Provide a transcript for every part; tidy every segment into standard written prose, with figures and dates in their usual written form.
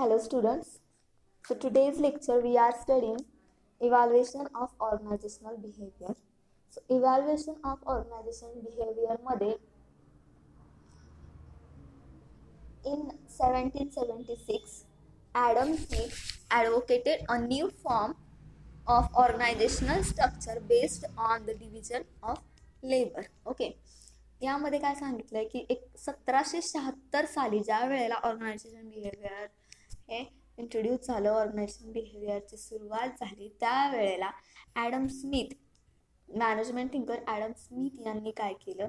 Hello students. So today's lecture we are studying evaluation of organizational behavior. So evaluation of organizational behavior मध्ये in 1776 Adam Smith advocated a new form of organizational structure based on the division of labor. Okay. यामध्ये काय सांगितलंय की 1776 साली ज्या वेळेला organisation behaviour हे introduce झालं, ऑर्गनायझेशन बिहेवियरची सुरुवात झाली, त्यावेळेला Adam Smith, management thinker Adam Smith यांनी काय केलं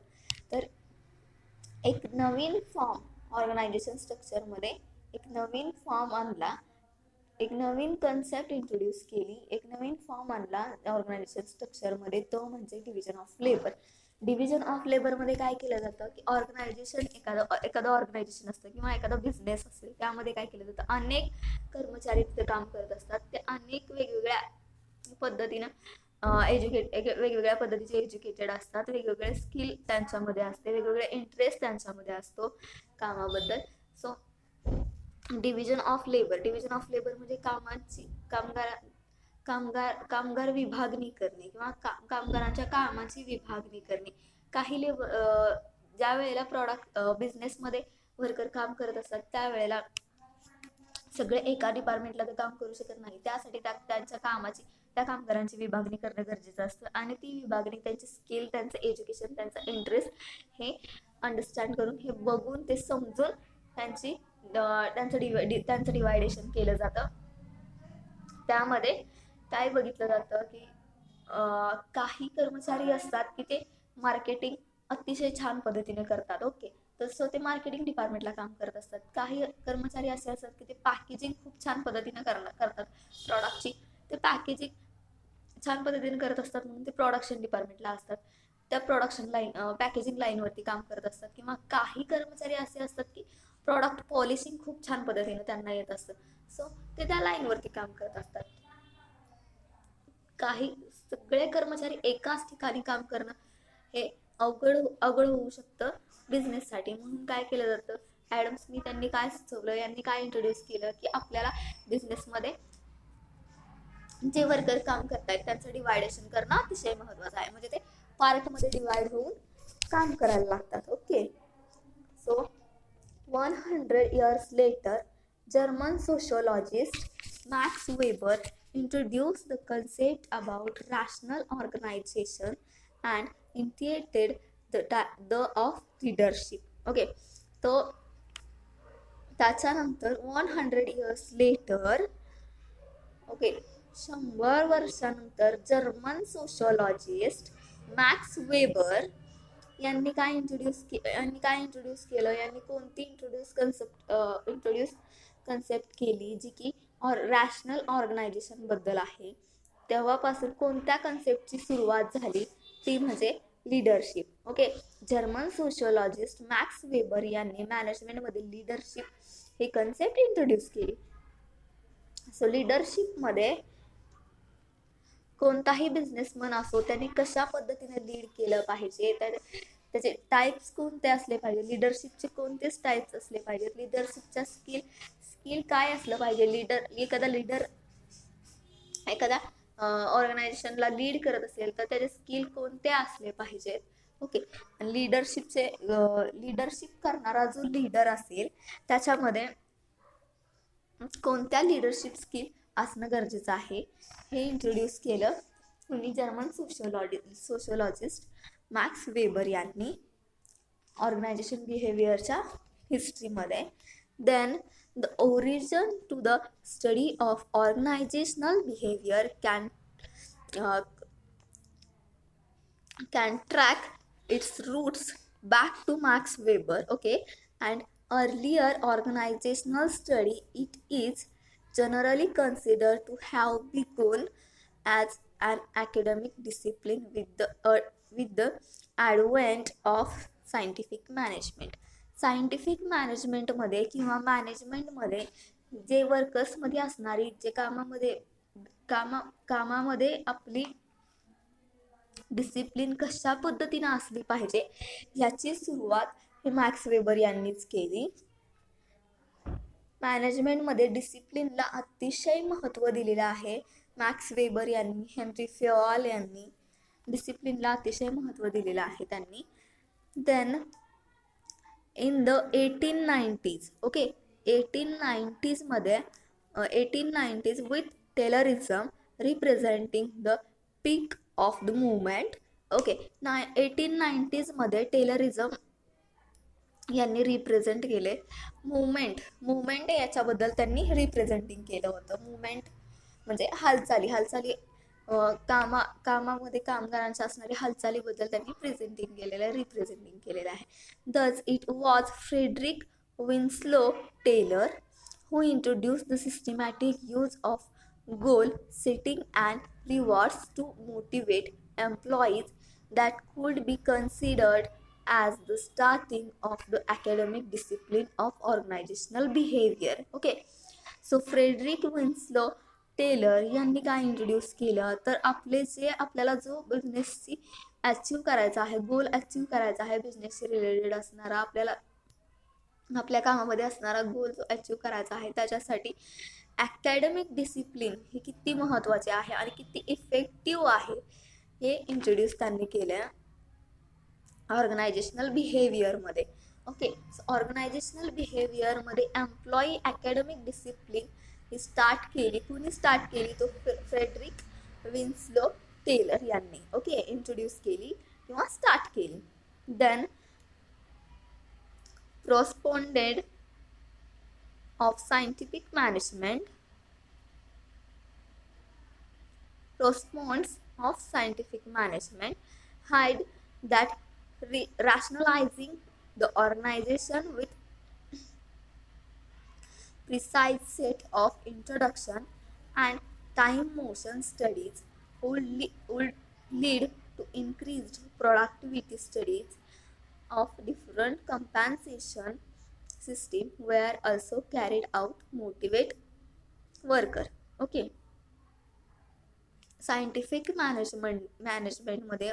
तर एक नवीन फॉर्म ऑर्गनायझेशन स्ट्रक्चरमध्ये एक नवीन फॉर्म आणला, एक नवीन कन्सेप्ट इंट्रोड्यूस केली, एक नवीन फॉर्म आणला ऑर्गनायझेशन स्ट्रक्चरमध्ये, तो म्हणजे division of labour. Division of लेबरमध्ये काय केलं जातं की ऑर्गनायझेशन एखादं ऑर्गनायझेशन असतं किंवा एखादा बिझनेस असेल, त्यामध्ये काय केलं जातं, अनेक कर्मचारी तिथे काम करत असतात. ते अनेक वेगवेगळ्या पद्धतीनं वेगवेगळ्या पद्धतीचे एज्युकेटेड असतात, वेगवेगळे स्किल त्यांच्यामध्ये असते, वेगवेगळे इंटरेस्ट त्यांच्यामध्ये असतो कामाबद्दल. सो डिव्हिजन ऑफ लेबर म्हणजे कामगार विभागणी करणे किंवा कामगारांच्या कामाची विभागणी करणे. काही ज्या वेळेला बिझनेसमध्ये वर्कर काम करत असतात, त्यावेळेला सगळे एका डिपार्टमेंटला ते काम करू शकत नाही. त्यासाठी त्या कामगारांची विभागणी करणं गरजेचं असतं आणि ती विभागणी त्यांचे स्किल, त्यांचं एज्युकेशन, त्यांचा इंटरेस्ट हे अंडरस्टँड करून, हे बघून, ते समजून त्यांचं डिवायडेशन केलं जातं. त्यामध्ये काय बघितलं जातं की काही कर्मचारी असतात की ते मार्केटिंग अतिशय छान पद्धतीने करतात. ओके, तसं ते मार्केटिंग डिपार्टमेंटला काम करत असतात. काही कर्मचारी असे असतात की ते पॅकेजिंग खूप छान पद्धतीने करतात प्रॉडक्टची. ते पॅकेजिंग छान पद्धतीने करत असतात म्हणून ते प्रोडक्शन डिपार्टमेंटला असतात, त्या प्रोडक्शन लाईन पॅकेजिंग लाईनवरती काम करत असतात. किंवा काही कर्मचारी असे असतात की प्रॉडक्ट पॉलिशिंग खूप छान पद्धतीने त्यांना येत असतं, सो ते त्या लाईनवरती काम करत असतात. काही सगळे कर्मचारी एकाच ठिकाणी काम करणं हे अवघड होऊ शकतं बिझनेससाठी. म्हणून काय केलं जातं, ॲडम स्मिथ यांनी काय सुचवलं, यांनी काय इंट्रोड्यूस केलं की आपल्याला बिझनेसमध्ये जे वर्कर काम करतायत त्यांचं डिवायडेशन करणं अतिशय महत्वाचं आहे. म्हणजे ते पार्टमध्ये डिवाइड होऊन काम करायला लागतात. Okay, so 100 years later, German sociologist Max Weber introduced the concept about rational organization and initiated the of leadership. Okay, so त्याच्यानंतर 100 years later, ओके, 100 वर्षानंतर जर्मन सोशोलॉजिस्ट मॅक्स वेबर यांनी कोणती इंट्रोड्यूस कन्सेप्ट केली, जी की रॅशनल ऑर्गनायझेशन बद्दल आहे. तेव्हापासून कोणत्या कन्सेप्टची सुरुवात झाली, ती म्हणजे leadership. Okay, German sociologist Max Weber यांनी मॅनेजमेंटमध्ये लीडरशिप ही कन्सेप्ट इंट्रोड्यूस केली. सो लीडरशिपमध्ये कोणताही बिझनेसमन असो, त्याने कशा पद्धतीने लीड केलं पाहिजे, त्याचे टाईप्स कोणते असले पाहिजे, लिडरशिपचे कोणतेच टाईप्स असले पाहिजेत, लिडरशिपच्या स्किल काय असलं पाहिजे, एखादा ऑर्गनायझेशनला लीड करत असेल तर त्याचे स्किल कोणते असले पाहिजेत. ओके, लिडरशिप करणारा जो लीडर असेल त्याच्यामध्ये कोणत्या लिडरशिप स्किल असणं गरजेचं आहे, हे इंट्रोड्यूस केलं कुणी, जर्मन सोशोलॉजिस्ट मॅक्स वेबर यांनी ऑर्गनायझेशन बिहेवियरच्या हिस्ट्रीमध्ये. Then the origin to the study of organisational behaviour can track its roots back to Max Weber. Okay, and earlier organizational study, it is generally considered to have begun as an academic discipline with the advent of scientific management. Scientific मॅनेजमेंटमध्ये किंवा मॅनेजमेंटमध्ये जे वर्कर्समध्ये असणारी, जे कामामध्ये आपली discipline कशा पद्धतीने असली पाहिजे, याची सुरुवात हे मॅक्स वेबर यांनीच केली. मॅनेजमेंटमध्ये डिसिप्लिनला अतिशय महत्त्व दिलेलं आहे. मॅक्स वेबर यांनी, हेनरी फेऑल यांनी डिसिप्लिनला अतिशय महत्त्व दिलेलं आहे त्यांनी. Then in the 1890s, okay, 1890s मध्ये 1890s with Taylorism representing the peak of the movement. Okay, 1890s मध्ये टेलरिझम यांनी रिप्रेझेंट केले मुवमेंट याच्याबद्दल त्यांनी रिप्रेझेंटिंग केलं होतं. मुवमेंट म्हणजे हालचाली कामामध्ये कामगारांच्या असणाऱ्या हालचालीबद्दल त्यांनी रिप्रेझेंटिंग केलेलं आहे. Thus it was Frederick Winslow Taylor who introduced the systematic use of goal setting and rewards to motivate employees that could be considered as the starting of the academic discipline of organizational behavior. Okay, so Frederick Winslow Taylor यांनी काय introduce केलं तर आपल्याला जो बिझनेसची achieve करायचा आहे, goal achieve करायचा आहे, बिझनेसशी रिलेटेड असणारा आपल्या कामामध्ये असणारा गोल जो अचीव करायचा आहे, त्याच्यासाठी अकॅडमिक डिसिप्लिन हे किती महत्त्वाचे आहे आणि किती इफेक्टिव्ह आहे हे इंट्रोड्यूस त्यांनी केलं ऑर्गनायझेशनल बिहेवियरमध्ये. ओके, ऑर्गनायझेशनल बिहेवियरमध्ये एम्प्लॉई अकॅडमिक डिसिप्लिन ही कुणी स्टार्ट केली तो फ्रेडरिक विन्स्लो टेलर यांनी. ओके, इंट्रोड्यूस केली किंवा स्टार्ट केली. Then correspondent of scientific management hide that rationalizing the organization with precise set of introduction and time motion studies would lead to increased productivity. Studies of different compensation system were also carried out motivate worker. Okay, scientific मॅनेजमेंटमध्ये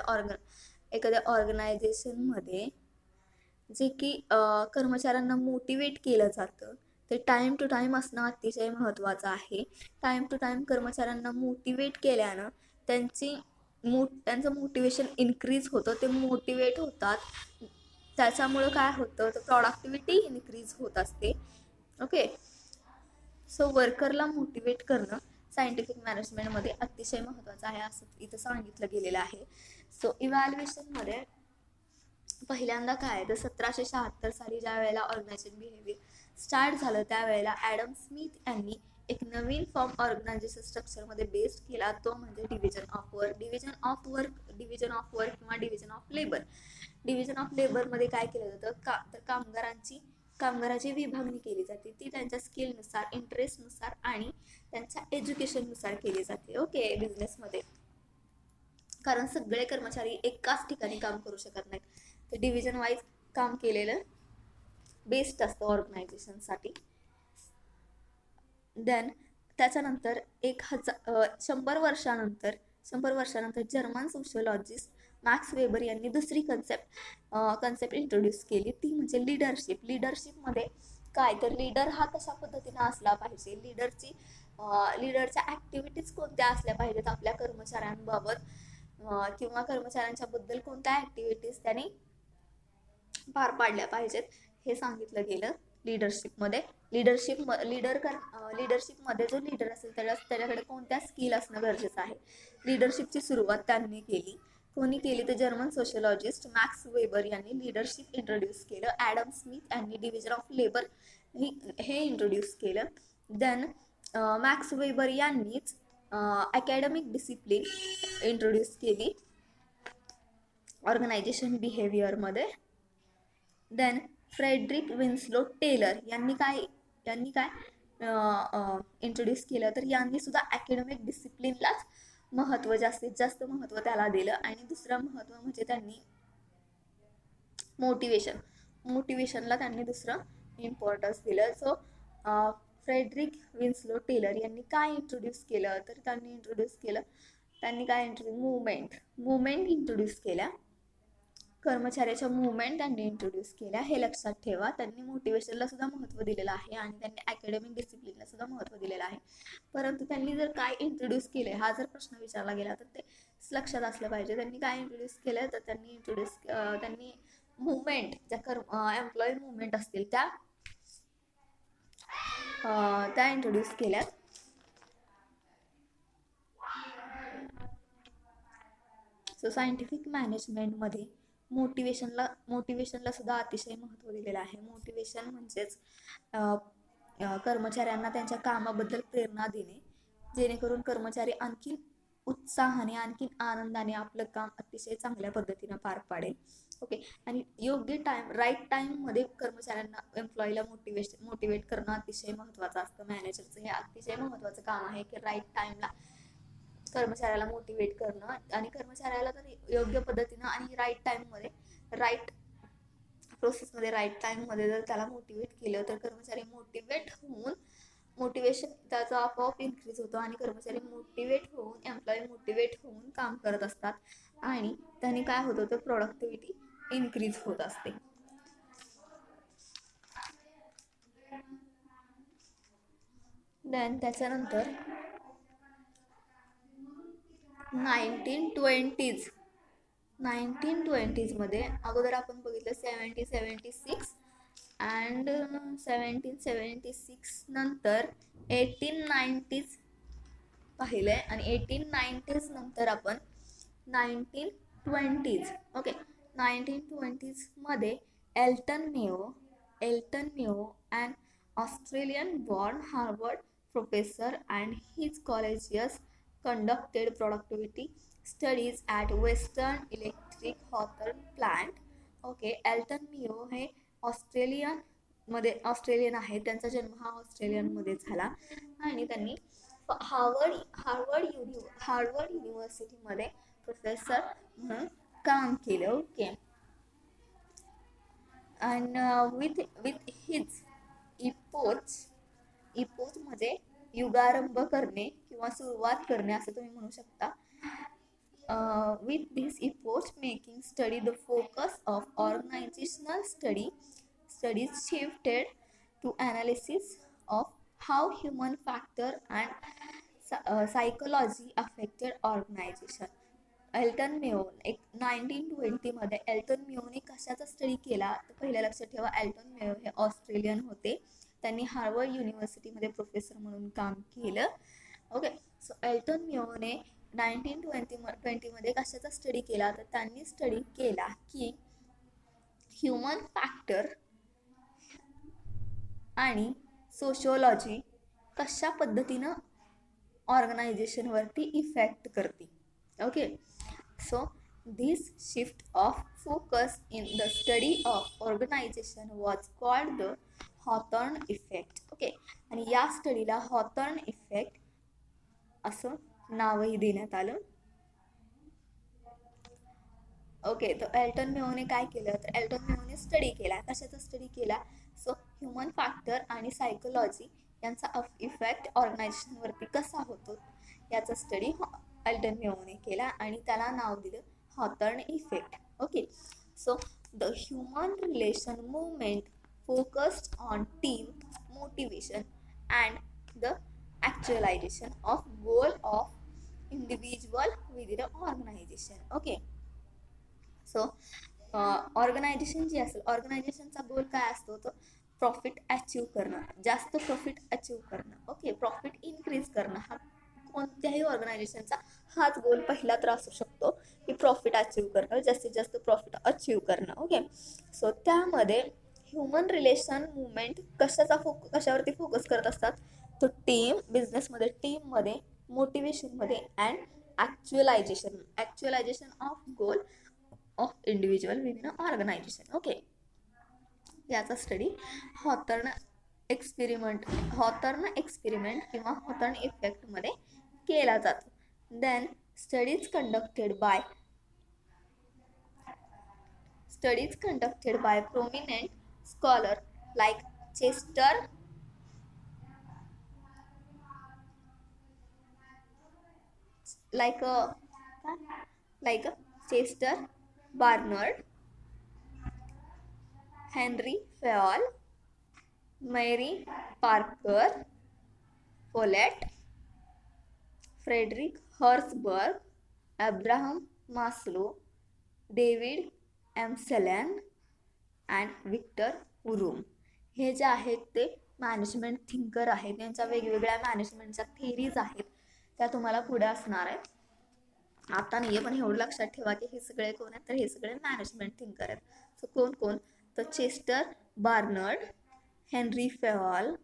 एखाद्या ऑर्गनायझेशनमध्ये जे की कर्मचाऱ्यांना motivate केलं जातं ते time to time असणं अतिशय महत्त्वाचं आहे. टाईम टू टाईम कर्मचाऱ्यांना मोटिवेट केल्यानं त्यांचं मोटिवेशन इन्क्रीज होतं, ते मोटिवेट होतात, त्याच्यामुळं काय होतं तर प्रॉडक्टिव्हिटी इन्क्रीज होत असते. ओके, सो वर्करला मोटिवेट करणं सायंटिफिक मॅनेजमेंटमध्ये अतिशय महत्त्वाचं आहे असं इथं सांगितलं गेलेलं आहे. सो इव्हॅल्युएशनमध्ये पहिल्यांदा काय तर 1776 साली ज्या वेळेला ऑर्गनायझेशन बिहेवियर स्टार्ट झालं त्यावेळेला ॲडम स्मिथ यांनी एक नवीन फॉर्म ऑर्गनायझेशन स्ट्रक्चरमध्ये बेस्ड केला, तो म्हणजे डिव्हिजन ऑफ वर्क किंवा division of labour. Division of लेबरमध्ये काय केलं जातं तर कामगाराची विभागणी केली जाते, ती त्यांच्या स्किलनुसार, इंटरेस्टनुसार आणि त्यांच्या एज्युकेशननुसार केली जाते. ओके, बिझनेसमध्ये कारण सगळे कर्मचारी एकाच ठिकाणी काम करू शकत नाहीत, तर डिव्हिजन वाईज काम केलेलं बेस्ट असतं ऑर्गनायझेशनसाठी. देन त्याच्यानंतर 100 वर्षानंतर जर्मन सोशिओलॉजिस्ट मॅक्स वेबर यांनी दुसरी कन्सेप्ट इंट्रोड्यूस केली, ती म्हणजे लिडरशिपमध्ये काय तर लीडर हा कशा पद्धतीने असला पाहिजे, लीडरच्या ॲक्टिव्हिटीज कोणत्या असल्या पाहिजेत आपल्या कर्मचाऱ्यांबाबत किंवा कर्मचाऱ्यांच्या बद्दल कोणत्या ॲक्टिव्हिटीज त्यांनी पार पाडल्या पाहिजेत हे सांगितलं गेलं लिडरशिपमध्ये. लिडरशिपमध्ये जो लीडर असेल त्याच्याकडे कोणत्या स्किल असणं गरजेचं आहे. लिडरशिपची सुरुवात त्यांनी केली. कोणी केली तर जर्मन सोशिओलॉजिस्ट मॅक्स वेबर यांनी लिडरशिप इंट्रोड्यूस केलं. ॲडम स्मिथ यांनी डिव्हिजन ऑफ लेबर हे इंट्रोड्यूस केलं. देन मॅक्स वेबर यांनीच अकॅडमिक डिसिप्लिन इंट्रोड्यूस केली ऑर्गनायझेशन बिहेवियरमध्ये. देन फ्रेडरिक विन्स्लो टेलर यांनी काय इंट्रोड्यूस केलं तर यांनी सुद्धा अकॅडमिक डिसिप्लिनलाच जास्तीत जास्त महत्त्व त्याला दिलं. आणि दुसरं महत्त्व म्हणजे त्यांनी मोटिवेशनला त्यांनी दुसरं इम्पॉर्टन्स दिलं. सो फ्रेडरिक विन्स्लो टेलर यांनी काय इंट्रोड्यूस केलं तर त्यांनी काय मुवमेंट इंट्रोड्यूस केल्या. कर्मचाऱ्याच्या मुवमेंट त्यांनी इंट्रोड्यूस केल्या, हे लक्षात ठेवा. त्यांनी मोटिवेशनला सुद्धा महत्त्व दिलेलं आहे आणि त्यांनी अकॅडमिक डिसिप्लिनला सुद्धा महत्त्व दिलेलं आहे. परंतु त्यांनी जर काय इंट्रोड्यूस केले हा जर प्रश्न विचारला गेला तर ते लक्षात असलं पाहिजे. त्यांनी काय इंट्रोड्यूस केलं तर त्यांनी मुवमेंट, ज्या एम्प्लॉई मुवमेंट असतील त्या इंट्रोड्यूस केल्यात. सो सायंटिफिक मॅनेजमेंटमध्ये मोटिवेशनला सुद्धा अतिशय महत्त्व दिलेलं आहे. मोटिवेशन म्हणजेच कर्मचाऱ्यांना त्यांच्या कामाबद्दल प्रेरणा देणे, जेणेकरून कर्मचारी आणखी उत्साहाने, आणखी आनंदाने आपलं काम अतिशय चांगल्या पद्धतीनं पार पाडेल. ओके. आणि योग्य राईट टाईममध्ये कर्मचाऱ्यांना, एम्प्लॉईला मोटिवेट करणं अतिशय महत्त्वाचं असतं. मॅनेजरचं हे अतिशय महत्त्वाचं काम आहे की राईट टाईमला कर्मचाऱ्याला मोटिवेट करणं, आणि कर्मचाऱ्याला तर योग्य पद्धतीनं आणि राईट टाईममध्ये, राईट प्रोसेसमध्ये, राईट टाईममध्ये जर त्याला मोटिवेट केलं तर कर्मचारी मोटिवेशन त्याचा आपोआप इन्क्रीज होतो आणि कर्मचारी एम्प्लॉई मोटिवेट होऊन काम करत असतात आणि त्यांनी काय होतं तर प्रोडक्टिव्हिटी इन्क्रीज होत असते. देन त्याच्यानंतर 1920s मध्ये अगोदर आपण बघितलं 1776 अँड 1776 नंतर 1890s पाहिलंय आणि 1890s नंतर आपण 1920s. ओके. 1920s मध्ये Elton Mayo and Australian born Harvard professor and his colleagues conducted productivity studies at Western Electric Hawthorne plant. Okay. Elton Mayo हे ऑस्ट्रेलियन आहे. त्यांचा जन्म हा ऑस्ट्रेलियनमध्ये झाला आणि त्यांनी हार्वर्ड युनिव्हर्सिटीमध्ये प्रोफेसर म्हणून काम केलं. Okay. And with his impose म्हणजे युगारंभ करणे किंवा सुरुवात करणे असं तुम्ही म्हणू शकता. With this epoch making study the focus of organizational studies shifted to analysis of how human factor and psychology affected organization. Elton Mayo 1920 मध्ये एल्टन मेयोने कशाचा स्टडी केला तर पहिल्या लक्षात ठेवा, एल्टन मेयो हे ऑस्ट्रेलियन होते. त्यांनी हार्वर्ड युनिव्हर्सिटीमध्ये प्रोफेसर म्हणून काम केलं. ओके. सो एल्टन मेयोने 1920 मध्ये कशाचा स्टडी केला तर त्यांनी स्टडी केला की ह्युमन फॅक्टर आणि सोशिओलॉजी कशा पद्धतीनं ऑर्गनायझेशनवरती इफेक्ट करते. Okay. So this shift of focus in the study of organisation was called the Hawthorne effect. Okay. आणि या स्टडीला हॉथॉर्न इफेक्ट असं नावही देण्यात आलं. ओके. तर एल्टन मेयोने काय केलं तर एल्टन मेयोने स्टडी केला. कशाचा स्टडी केला? सो ह्युमन फॅक्टर आणि सायकोलॉजी यांचा इफेक्ट ऑर्गनायझेशनवरती कसा होतो याचा स्टडी एल्टन मेयोने केला आणि त्याला नाव दिलं Hawthorne effect. Okay. So the human relation movement focused on team motivation and the actualization of goal of individual within an organization. Okay. So organization जी असेल, ऑर्गनायझेशनचा गोल काय असतो तर प्रॉफिट अचीव करणं, जास्त प्रॉफिट अचीव करणं. ओके. प्रॉफिट इन्क्रीज करणं हा कोणत्याही ऑर्गनायझेशनचा हाच गोल पहिला तर असू शकतो की प्रॉफिट अचीव करणं, जास्तीत जास्त प्रॉफिट अचीव करणं. ओके. सो त्यामध्ये ह्युमन रिलेशन मुवमेंट कशावरती फोकस करत असतात तर बिझनेसमध्ये टीममध्ये, मोटिवेशनमध्ये and actualization of goal of individual within a organization. Okay. याचा स्टडी हॉथॉर्न एक्सपेरिमेंट किंवा हॉथॉर्न इफेक्टमध्ये केला जातो. Then studies conducted by prominent scholar like Chester Barnard Henry Fayol, Mary Parker Follett, Frederick Herzberg, Abraham Maslow, David एमसेलन and Victor Vroom. हे जे आहेत ते management thinker आहेत. त्यांच्या वेगवेगळ्या मॅनेजमेंटच्या थिअरीज आहेत, त्या तुम्हाला पुढे असणार आहेत. आता नाही आहे, पण एवढं लक्षात ठेवा की हे सगळे कोण आहेत, तर हे सगळे मॅनेजमेंट थिंकर आहेत. सो कोण कोण, तर Chester Barnard, Henry Fayol,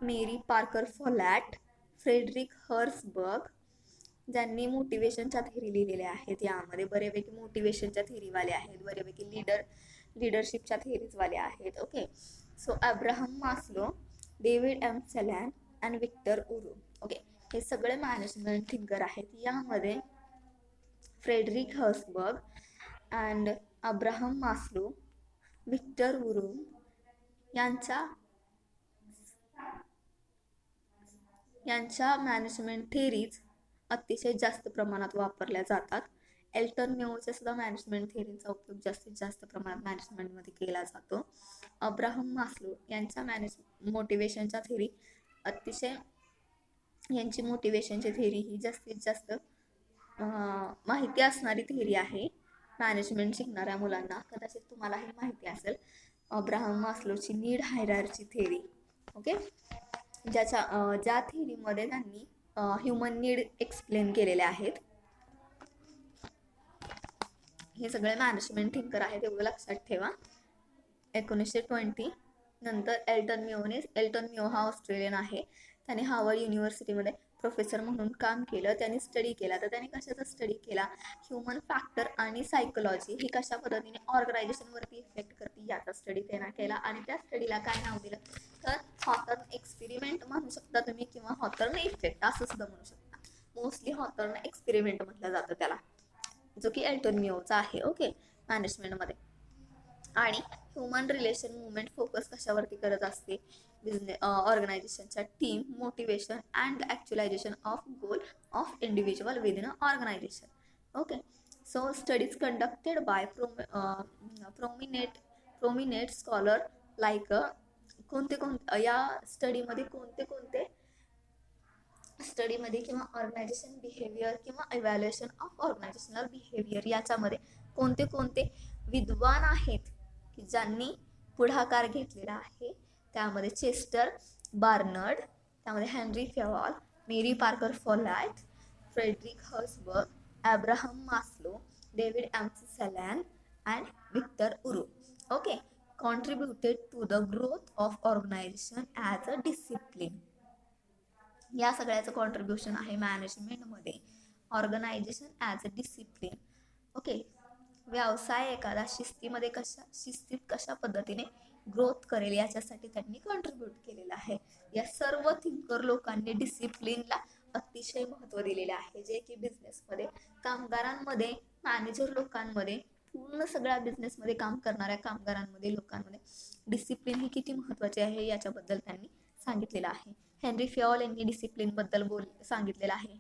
Mary Parker Follett, Frederick Herzberg, ज्यांनी मोटिवेशनच्या थेरी लिहिलेल्या आहेत. यामध्ये बऱ्यापैकी मोटिवेशनच्या थेरीवाले आहेत, बऱ्यापैकी लिडरशिपच्या थेरीजवाले आहेत. Okay, so Abraham Maslow, David एमसेलन and Victor Vroom. Okay, हे सगळे मॅनेजमेंट थिंकर आहेत. यामध्ये Frederick Herzberg and Abraham Maslow, Victor Vroom यांच्या मॅनेजमेंट थेरीज अतिशय जास्त प्रमाणात वापरल्या जातात. एल्टन मेओच्या सुद्धा मॅनेजमेंट थेरीचा उपयोग जास्तीत जास्त प्रमाणात मॅनेजमेंटमध्ये केला जातो. अब्राहम मास्लो यांच्या मोटिवेशनच्या थेरी यांची मोटिवेशनची थेरी ही जास्तीत जास्त माहिती असणारी थेरी आहे मॅनेजमेंट शिकणाऱ्या मुलांना. कदाचित तुम्हालाही माहिती असेल Abraham मास्लोची need hierarchy theory. Okay, ज्या थेरीमध्ये त्यांनी ह्युमन नीड एक्सप्लेन केलेले आहेत. हे सगळे मॅनेजमेंट थिंकर आहेत, एवढं लक्षात ठेवा. 1920 नंतर एल्टन मिओ हा ऑस्ट्रेलियन आहे. त्याने हार्वर्ड युनिव्हर्सिटीमध्ये प्रोफेसर म्हणून काम केलं. त्यांनी स्टडी केला. तर त्याने कशाचा स्टडी केला, ह्युमन फॅक्टर आणि सायकोलॉजी ही कशा पद्धतीने ऑर्गनायझेशनवरती इफेक्ट करते याचा स्टडी त्यांना केला. आणि त्या स्टडीला काय नाव दिलं, तर हॉथर्न एक्सपेरिमेंट म्हणू शकता तुम्ही, किंवा हॉथर्न इफेक्ट असं सुद्धा म्हणू शकता. मोस्टली हॉथर्न एक्सपेरिमेंट म्हटलं जातं त्याला, जो की एल्टन मिओचा आहे. ओके, मॅनेजमेंटमध्ये. आणि ह्युमन रिलेशन मुवमेंट फोकस कशावरती करत असते, ऑर्गनायझेशनच्या team, motivation and actualization of goal of individual within organization. Okay, so studies conducted by prominent scholar like या स्टडीमध्ये किंवा ऑर्गनायझेशन बिहेवियर किंवा इव्हॅल्युएशन ऑफ ऑर्गनायझेशनल बिहेवियर याच्यामध्ये कोणते विद्वान आहेत की ज्यांनी पुढाकार घेतलेला आहे. त्यामध्ये चेस्टर बार्नर्ड, त्यामध्ये Henri Fayol, Mary Parker Follett, Frederick Herzberg, Abraham Maslow, David एमसेलन and Victor Vroom. Okay, contributed to the growth of organization as a discipline. या सगळ्याचं कॉन्ट्रीब्युशन आहे मॅनेजमेंटमध्ये, organization as a discipline. Okay, व्यवसाय एखादा शिस्तीत कशा पद्धतीने ग्रोथ करेल याच्यासाठी त्यांनी कॉन्ट्रीब्यूट केलेलं आहे. या सर्व थिंकर लोकांनी डिसिप्लिनला अतिशय महत्त्व दिलेले आहे, जे की बिझनेसमध्ये, कामगारांमध्ये, मॅनेजर लोकांमध्ये, पूर्ण सगळ्या बिझनेसमध्ये काम करणाऱ्या कामगारांमध्ये, लोकांमध्ये डिसिप्लिन ही किती महत्त्वाची आहे याच्याबद्दल त्यांनी सांगितलेलं आहे. हेनरी फेऑल यांनी डिसिप्लिनबद्दल सांगितलेलं आहे.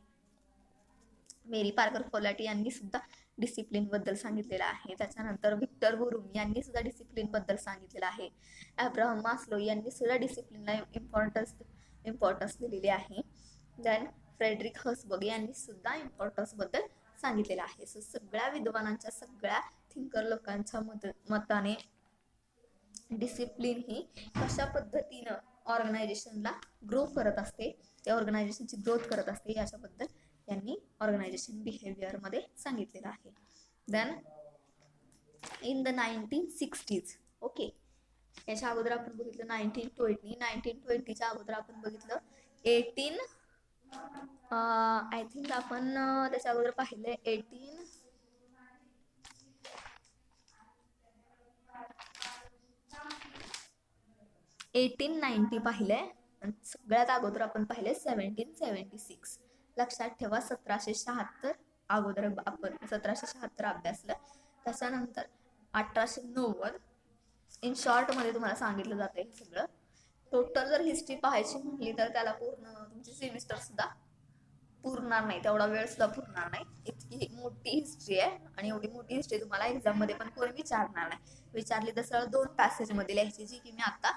मेरी पार्कर फोलॅट यांनी सुद्धा डिसिप्लिन बद्दल सांगितलेलं आहे. त्याच्यानंतर विक्टर उरूम यांनी सुद्धा डिसिप्लिन बद्दल सांगितलेलं आहे. अब्राहम मास्लो यांनी सुद्धा डिसिप्लिनला इम्पॉर्टन्स दिलेली आहे. देन फ्रेडरिक हर्सबर्ग यांनी सुद्धा इम्पॉर्टन्स बद्दल सांगितलेलं आहे. सो सगळ्या विद्वानांच्या, सगळ्या थिंकर लोकांच्या मताने डिसिप्लिन ही कशा पद्धतीनं ऑर्गनायझेशनला ग्रो करत असते, त्या ऑर्गनायझेशनची ग्रोथ करत असते याच्याबद्दल यांनी ऑर्गनायझेशन बिहेवियर मध्ये सांगितलेलं आहे. Then in the 1960s, okay, याच्या अगोदर आपण बघितलं 1920च्या अगोदर आपण बघितलं 18 आय थिंक आपण त्याच्या अगोदर पाहिलंय 1890 पाहिलंय. सगळ्यात अगोदर आपण पाहिलंय 1776. लक्षात ठेवा, 1776 अगोदर आपण 1776 अभ्यासलं. त्याच्यानंतर 1890 इन शॉर्टमध्ये तुम्हाला सांगितलं जातं हे सगळं. टोटल जर हिस्ट्री पाहायची म्हटली तर त्याला पूर्ण तुमची सेमिस्टर सुद्धा पुरणार नाही, तेवढा वेळ सुद्धा पुरणार नाही. इतकी मोठी हिस्ट्री आहे आणि एवढी मोठी हिस्ट्री तुम्हाला एक्झाम मध्ये पण कोणी विचारणार नाही. विचारली तर सरळ 2 पॅसेज मध्ये लिहायची, जी की मी आता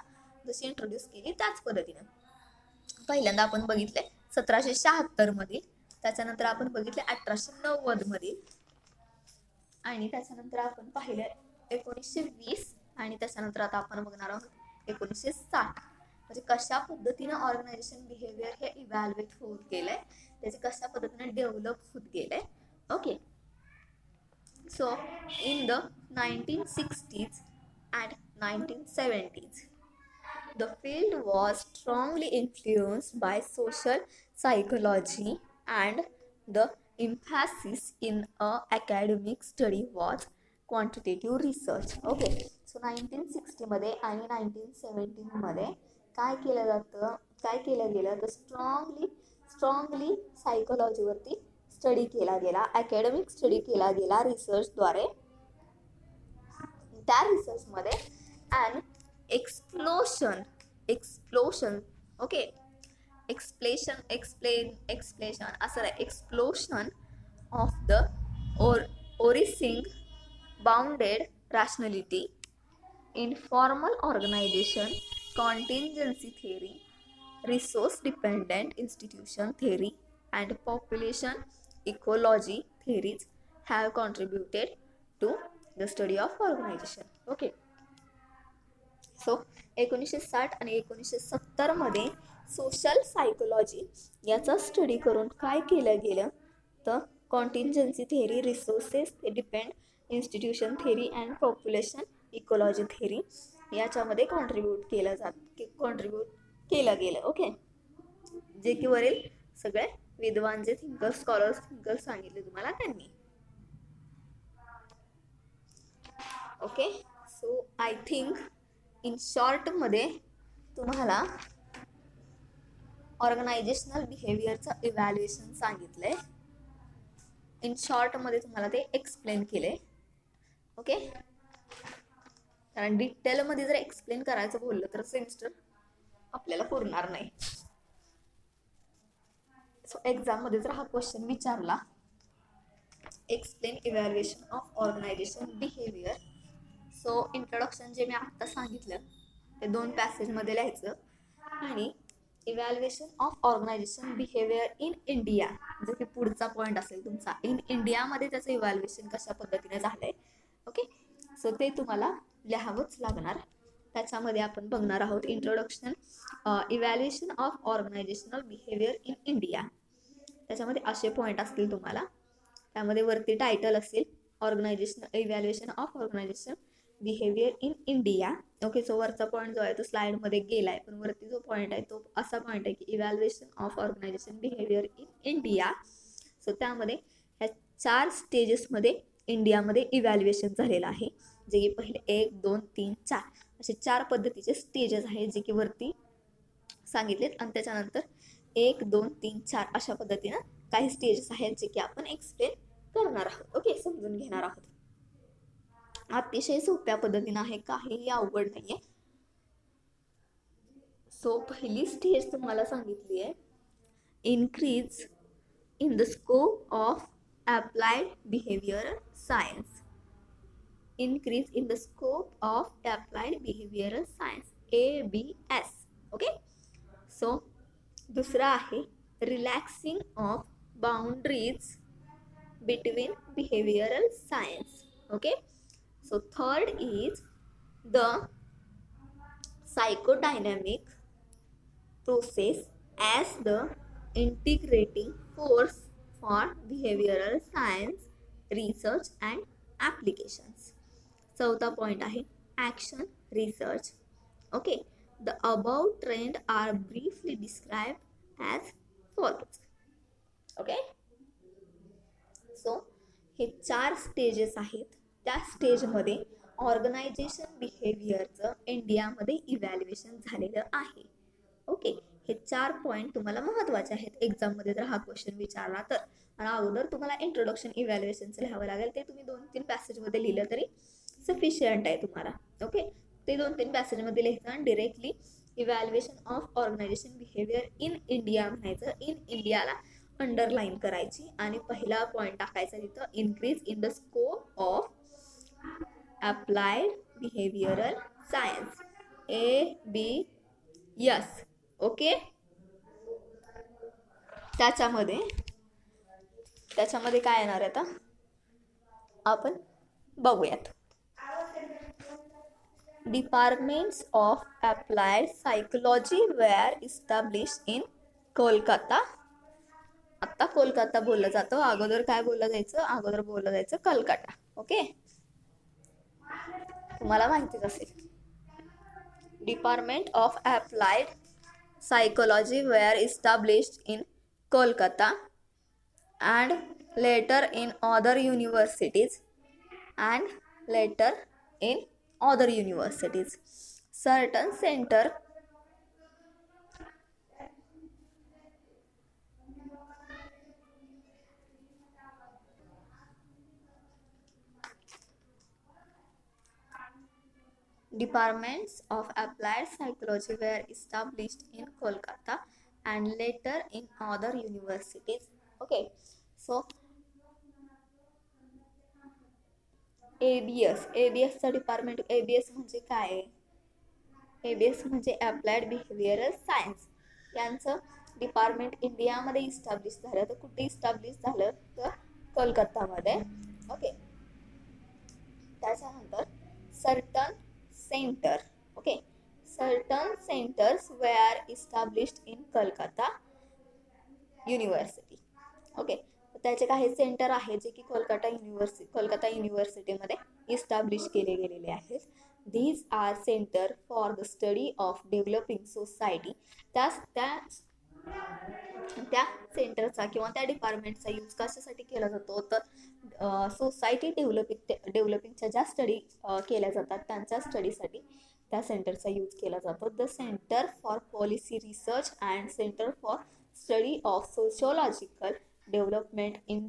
जशी इंट्रोड्यूस केली त्याच पद्धतीने. पहिल्यांदा आपण बघितले 1776 मधील, त्याच्यानंतर आपण बघितले 1890 मधील, आणि त्याच्यानंतर आपण पाहिले 1920, आणि त्याच्यानंतर आता आपण बघणार आहोत 1960. म्हणजे कशा पद्धतीने ऑर्गनायझेशन बिहेवियर हे इव्हॅल्युएट होत गेलंय, त्याचे कशा पद्धतीने डेव्हलप होत गेलंय. Okay, so in the 1960s and 1970s the field was strongly influenced by social psychology, and the emphasis in academic study was quantitative research. Okay, so 1960 मध्ये आणि 1970 मध्ये काय केलं गेलं तर स्ट्रॉंगली सायकोलॉजीवरती स्टडी केला गेला, अकॅडमिक स्टडी केला गेला रिसर्चद्वारे. त्या रिसर्चमध्ये अँड explosion okay explanation असं नाही, explosion of the origin bounded rationality, informal organization, contingency theory, resource dependent institution theory, and population ecology theories have contributed to the study of organization. Okay, so 1960 आणि 1970 मध्ये social psychology याचा study करून काय केलं गेलं तर contingency theory, resources depend institution theory and population ecology theory याच्यामध्ये contribute केलं गेलं. ओके, जे की वरील सगळे विद्वान जे स्कॉलर्स सांगितले तुम्हाला त्यांनी. Okay, so I think in short मध्ये तुम्हाला ऑर्गनायझेशनल बिहेवियरचं इव्हॅल्युएशन सांगितलंय. इन शॉर्ट मध्ये तुम्हाला ते एक्सप्लेन केले. ओके, कारण डिटेल मध्ये जर एक्सप्लेन करायचं बोललं तर सेमिस्टर आपल्याला पुरणार नाही. सो एक्झाम मध्ये जर हा क्वेश्चन विचारला, explain evaluation of organisation behaviour, so introduction जे मी आत्ता सांगितलं ते 2 पॅसेजमध्ये लिहायचं, आणि evaluation of organisation behaviour in India जो की पुढचा पॉईंट असेल तुमचा, इन इंडियामध्ये त्याचं इव्हॅल्युएशन कशा पद्धतीने झालंय. ओके, सो ते तुम्हाला लिहावंच लागणार. त्याच्यामध्ये आपण बघणार आहोत introduction evaluation of organisational behaviour in India. त्याच्यामध्ये असे पॉईंट असतील तुम्हाला, त्यामध्ये वरती टायटल असेल organisation evaluation of organisation behaviour in India. Okay, so वरचा पॉईंट जो आहे तो स्लाइडमध्ये गेलाय, पण वरती जो पॉईंट आहे तो असा पॉईंट आहे की evaluation of organisation behaviour in India. So त्यामध्ये ह्या 4 स्टेजेसमध्ये इंडियामध्ये इव्हॅल्युएशन झालेलं आहे, जे की पहिले 1, 2, 3, 4 असे 4 पद्धतीचे स्टेजेस आहेत जे की वरती सांगितलेत, आणि त्याच्यानंतर 1, 2, 3, 4 अशा पद्धतीनं काही स्टेजेस आहेत जे की आपण एक्सप्लेन करणार आहोत. ओके, समजून घेणार आहोत. अतिशय सोप्या पद्धतीनं आहे, काहीही अवघड नाहीये. सो पहिली स्टेज तुम्हाला सांगितली आहे increase in the scope of applied behaviour science. Increase in the scope of applied behaviour science, ABS. Okay, so दुसरा आहे relaxing of boundaries between behavioural science. Okay, so third is the psychodynamic process as the integrating force for behavioral science research and applications. चौथा point आहे action research. Okay, the above trend are briefly described as follows. Okay, so हे 4 stages आहेत. त्या स्टेजमध्ये organisation बिहेवियरचं इंडियामध्ये evaluation झालेलं आहे. Okay, हे 4 पॉईंट तुम्हाला महत्त्वाचे आहेत एक्झाममध्ये जर हा क्वेश्चन विचारला तर. आणि अगोदर तुम्हाला इंट्रोडक्शन इव्हॅल्युएशनचं लिहावं लागेल, ते तुम्ही 2-3 पॅसेजमध्ये लिहिलं तरी सफिशियंट आहे तुम्हाला. ओके, ते 2-3 पॅसेजमध्ये लिहायचं आणि directly evaluation of organisation behaviour in India म्हणायचं. इन इंडियाला अंडरलाईन करायची आणि पहिला पॉईंट टाकायचा तिथं, increase in the scope of applied behavioural science, ABS. Okay, त्याच्यामध्ये काय येणार आहे आता आपण बघूयात. Departments of applied psychology were established in Kolkata. आता कोलकाता बोललं जातं, अगोदर काय बोललं जायचं, अगोदर बोललं जायचं कलकत्ता. ओके, तुम्हाला माहितीच असेल. Department of applied psychology were established in Kolkata and later in other universities certain center departments of applied psychology were established in Kolkata and later in other universities. Okay, so ABS चा department, ABS म्हणजे काय? ABS म्हणजे applied behavioural science. यांचं department इंडियामध्ये establish झालं. तर कुठे establish झालं? तर कोलकातामध्ये. ओके, त्याच्यानंतर certain centres were established in Kolkata university. Okay, त्याचे काही सेंटर आहेत जे की कोलकाता युनिव्हर्सिटीमध्ये इस्टॅब्लिश केले गेलेले आहेत. These are center for the study of developing society. त्या सेंटरचा किंवा त्या डिपार्टमेंटचा यूज कशासाठी केला जातो? तर सोसायटी डेव्हलपिंगच्या ज्या स्टडी केल्या जातात त्यांच्या स्टडीसाठी त्या सेंटरचा यूज केला जातो. The centre for policy research and centre for study of sociological development in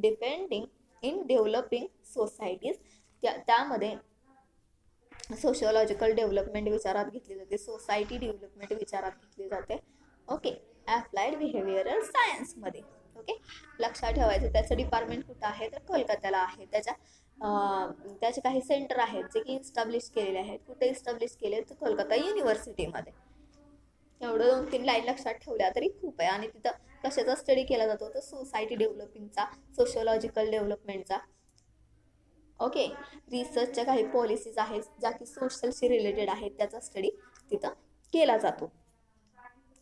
developing societies. त्यामध्ये सोशिओलॉजिकल डेव्हलपमेंट विचारात घेतली जाते, सोसायटी डेव्हलपमेंट विचारात घेतली जाते. ओके, अप्लाइड बिहेवियरल सायन्समध्ये. ओके, लक्षात ठेवायचं त्याचं डिपार्टमेंट कुठं आहे? तर कोलकात्याला आहे. त्याचे काही सेंटर आहेत जे की इस्टॅब्लिश केलेले आहेत. कुठे इस्टॅब्लिश केले? तर कोलकाता युनिव्हर्सिटीमध्ये. एवढं 2-3 लाईन लक्षात ठेवल्या तरी खूप आहे. आणि तिथं कशाचा स्टडी केला जातो? तर सोसायटी डेव्हलपिंगचा, सोशिओलॉजिकल डेव्हलपमेंटचा. ओके, रिसर्चच्या काही पॉलिसीज आहेत ज्या की सोशलशी रिलेटेड आहेत, त्याचा स्टडी तिथं केला जातो.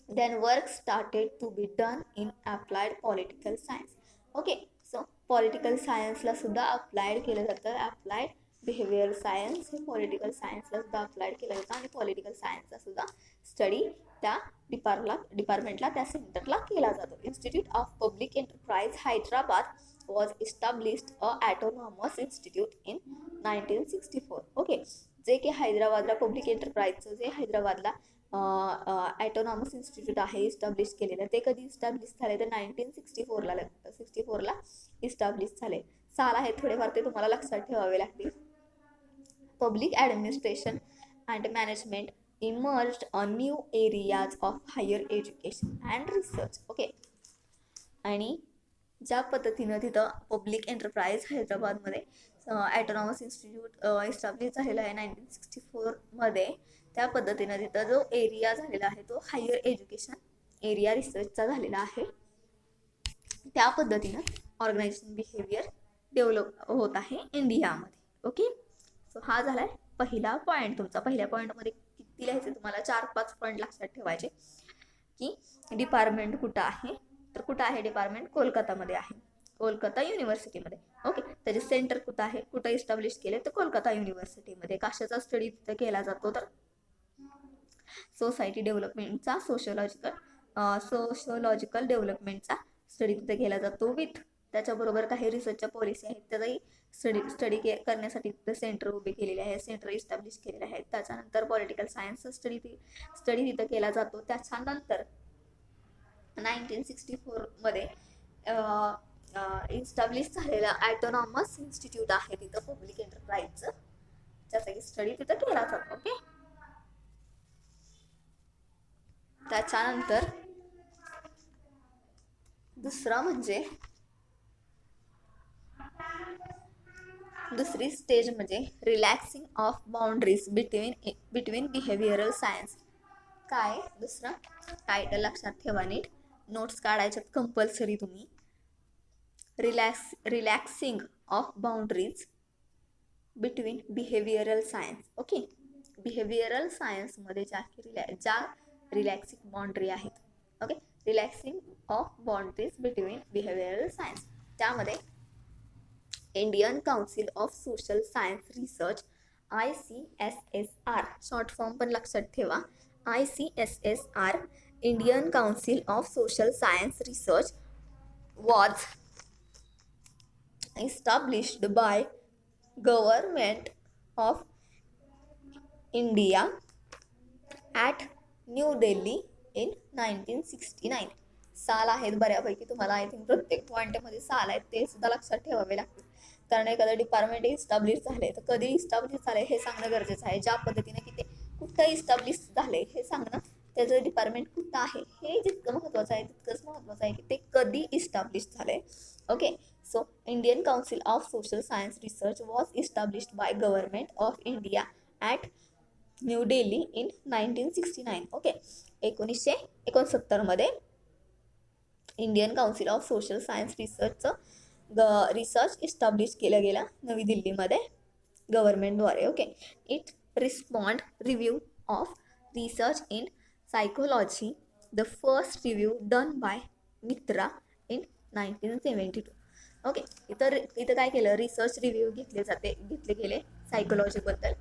Then work started to be done in applied political science. Okay, so political सायन्सला सुद्धा अप्लाइड केलं जातं. अप्लाइड बिहेवियर सायन्स हे पॉलिटिकल सायन्सला सुद्धा अप्लाइड केलं जातं आणि पॉलिटिकल सायन्सचा सुद्धा स्टडी त्या डिपार्टमेंटला, त्या सेंटरला केला जातो. Institute of public enterprise Hyderabad was established a autonomous institute in 1964. Okay, जे की हैदराबादला पब्लिक एंटरप्राइजचं जे हैदराबादला ॲटोनॉमस इन्स्टिट्यूट आहे इस्टॅब्लिश केलेलं, ते कधी इस्टॅब्लिश झाले? तर 1964ला इस्टॅब्लिश झाले. साल आहेत थोडेफार ते तुम्हाला लक्षात ठेवावे लागतील. Public administration and management emerged a new areas of higher education and research. Okay, आणि ज्या पद्धतीनं तिथं पब्लिक एंटरप्राइज हैदराबादमध्ये ॲटोनॉमस इन्स्टिट्यूट इस्टॅब्लिश झालेला आहे 1964मध्ये, त्या पद्धतीनं तिथं जो एरिया झालेला आहे तो हायर एज्युकेशन एरिया रिसर्चचा झालेला आहे. त्या पद्धतीनं ऑर्गनायझेशन बिहेवियर डेव्हलप होत आहे इंडियामध्ये. ओके, सो हा झाला आहे पहिला पॉईंट तुमचा. पहिल्या पॉईंटमध्ये किती लिहायचे तुम्हाला? 4-5 पॉईंट लक्षात ठेवायचे की डिपार्टमेंट कुठं आहे? तर कुठं आहे डिपार्टमेंट? कोलकातामध्ये आहे, कोलकाता युनिव्हर्सिटीमध्ये. ओके, त्याचे सेंटर कुठं आहे? कुठं इस्टॅब्लिश केले? तर कोलकाता युनिव्हर्सिटीमध्ये. कशाचा स्टडी तिथं केला जातो? तर सोसायटी डेव्हलपमेंटचा, सोशिओलॉजिकल डेव्हलपमेंटचा स्टडी तिथं केला जातो. विथ त्याच्याबरोबर काही रिसर्चच्या पॉलिसी आहेत त्याचाही स्टडी करण्यासाठी तिथं सेंटर उभे केलेले आहेत, सेंटर इस्टॅब्लिश केलेले आहेत. त्याच्यानंतर पॉलिटिकल सायन्सचा स्टडी तिथं केला जातो. त्याच्यानंतर 1964मध्ये इस्टॅब्लिश झालेला ॲटोनॉमस इन्स्टिट्यूट आहे तिथं पब्लिक एंटरप्राइजचं, ज्याचा स्टडी तिथं केला जातो. ओके, त्याच्यानंतर दुसरा म्हणजे दुसरी स्टेज म्हणजे relaxing of boundaries between behavioural science. काय दुसरा टायटल लक्षात ठेवा, नीट नोट्स काढायच्यात कंपल्सरी तुम्ही. Relaxing of boundaries between behavioural science. Okay, behavioural सायन्समध्ये ज्या रिलॅक्सिंग बाउंड्री आहेत. Okay, relaxing of boundaries between behavioural science, त्यामध्ये Indian council of social science research ICSSR, short form पण लक्षात ठेवा, ICSSR, Indian council of social science research was established by Government of India at New Delhi in 1969. साल आहेत बऱ्यापैकी, तुम्हाला I think प्रत्येक पॉईंटमध्ये साल आहेत ते सुद्धा लक्षात ठेवावे लागतील. कारण एखादं डिपार्टमेंट इस्टॅब्लिश झाले तर कधी इस्टॅब्लिश झाले हे सांगणं गरजेचं आहे. ज्या पद्धतीने की ते कुठं इस्टॅब्लिश झाले हे सांगणं, त्याचं डिपार्टमेंट कुठं आहे हे जितकं महत्त्वाचं आहे तितकंच महत्त्वाचं आहे की ते कधी इस्टॅब्लिश झाले. Okay, so Indian council of social science research was established by government of India at New Delhi in 1969. Okay, 1969 Indian council of social science research establish केलं गेलं नवी दिल्लीमध्ये गव्हर्नमेंटद्वारे. Okay, it respond review of research in psychology, the first review done by Mitra in 1972. Okay, इथं काय केलं, research review घेतले गेले सायकोलॉजीबद्दल,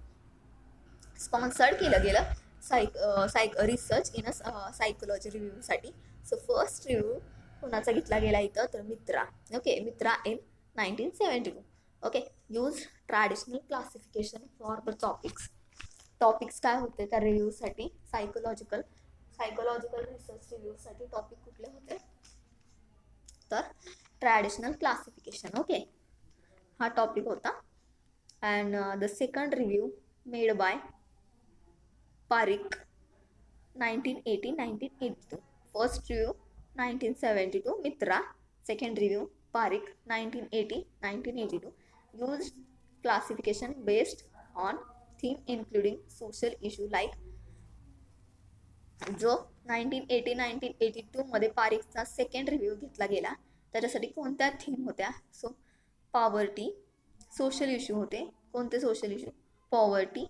स्पॉन्सर्ड केलं गेलं रिसर्च इन सायकोलॉजी रिव्ह्यूसाठी. सो फर्स्ट रिव्ह्यू कोणाचा घेतला गेला इथं तर Mitra. Okay, Mitra in 1972. Okay, use traditional classification for the topics काय होते त्या रिव्ह्यूसाठी, सायकोलॉजिकल रिसर्च रिव्ह्यूसाठी टॉपिक कुठले होते तर ट्रॅडिशनल क्लासिफिकेशन. ओके, हा टॉपिक होता. And the second review made by Pareek 1982. First review 1972 मित्रा, सेकंड रिव्ह्यू पारिक 1982. Use classification based on theme including social issue like. जो 1982 मध्ये पारिकचा सेकंड रिव्ह्यू घेतला गेला त्याच्यासाठी कोणत्या थीम होत्या, सो पॉवर्टी, सोशल इश्यू होते. कोणते social issue, poverty,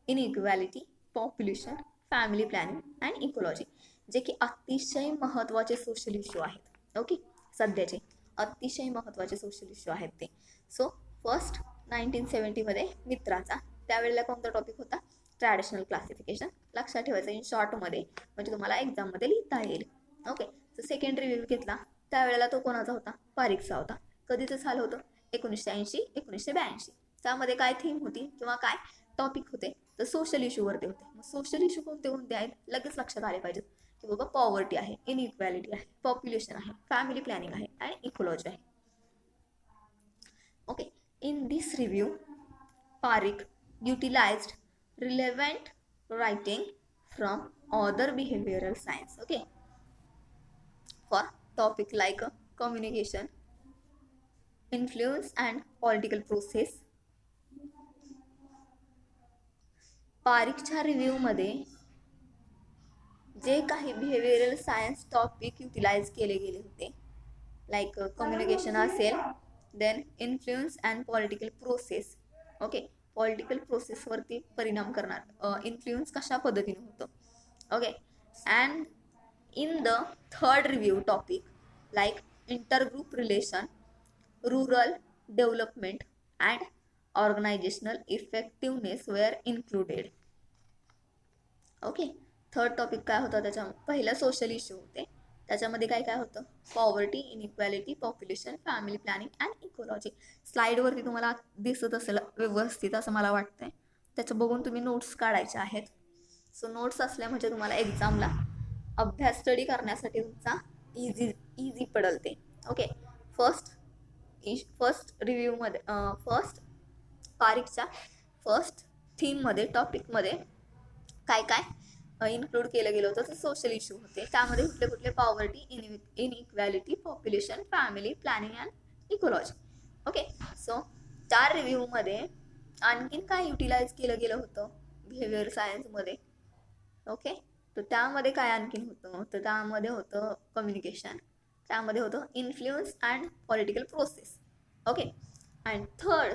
inequality, population, family planning and ecology, जे की अतिशय महत्त्वाचे सोशल इश्यू आहेत. ओके, सध्याचे अतिशय महत्त्वाचे सोशल इश्यू आहेत ते. सो फर्स्ट 1970 मित्राचा, त्यावेळेला कोणता टॉपिक होता, ट्रॅडिशनल क्लासिफिकेशन. लक्षात ठेवायचं इन शॉर्टमध्ये, म्हणजे तुम्हाला एक्झाममध्ये लिहिता येईल. ओके, सो सेकंड रिव्ह्यू घेतला त्यावेळेला तो कोणाचा होता, पारिकचा होता. कधीचं झालं होतं, 1980 1982. त्यामध्ये काय थीम होती किंवा काय टॉपिक होते तर सोशल इश्यूवरती होते. मग सोशल इश्यू कोणते आहेत लगेच लक्षात आले पाहिजेत की बाबा पॉवर्टी आहे, इनइक्वॅलिटी आहे, पॉप्युलेशन आहे, फॅमिली प्लॅनिंग आहे आणि इकोलॉजी आहे. ओके, इन दिस रिव्ह्यू पारिक utilized relevant writing from other behavioral science. Okay, for topic like communication, influence and political process. पारिकच्या रिव्ह्यू मध्ये जे काही बिहेवियरल सायन्स टॉपिक युटिलाइज केले गेले होते, लाईक कम्युनिकेशन असेल, then influence and political process. Okay, political प्रोसेसवरती परिणाम करणार इन्फ्लुएन्स कशा पद्धतीने होतं. Okay, and in the third review topic like intergroup relation, rural development and organizational effectiveness were included. Okay, third topic काय होता, त्याच्या पहिला सोशल इश्यू होते, त्याच्यामध्ये काय काय होतं, poverty, inequality, population, family planning and ecology. स्लाईडवरती तुम्हाला दिसत असेल व्यवस्थित असं मला वाटतंय, त्याचं बघून तुम्ही नोट्स काढायचे आहेत. सो नोट्स असल्या म्हणजे तुम्हाला एक्झामला अभ्यास स्टडी करण्यासाठी तुमचा इझी पडेल ते. ओके, फर्स्ट रिव्ह्यूमध्ये फर्स्ट पारिकच्या फर्स्ट थीममध्ये टॉपिकमध्ये काय काय इन्क्लूड केलं गेलं होतं, ते सोशल इश्यू होते. त्यामध्ये कुठले कुठले? Poverty, inequality, population, family planning and ecology. Okay, so 4 रिव्ह्यूमध्ये आणखीन काय युटिलाइज केलं गेलं होतं बिहेवियर सायन्समध्ये? ओके, तर त्यामध्ये काय आणखीन होतं? तर त्यामध्ये होतं कम्युनिकेशन, त्यामध्ये होतं influence and political process. Okay, and third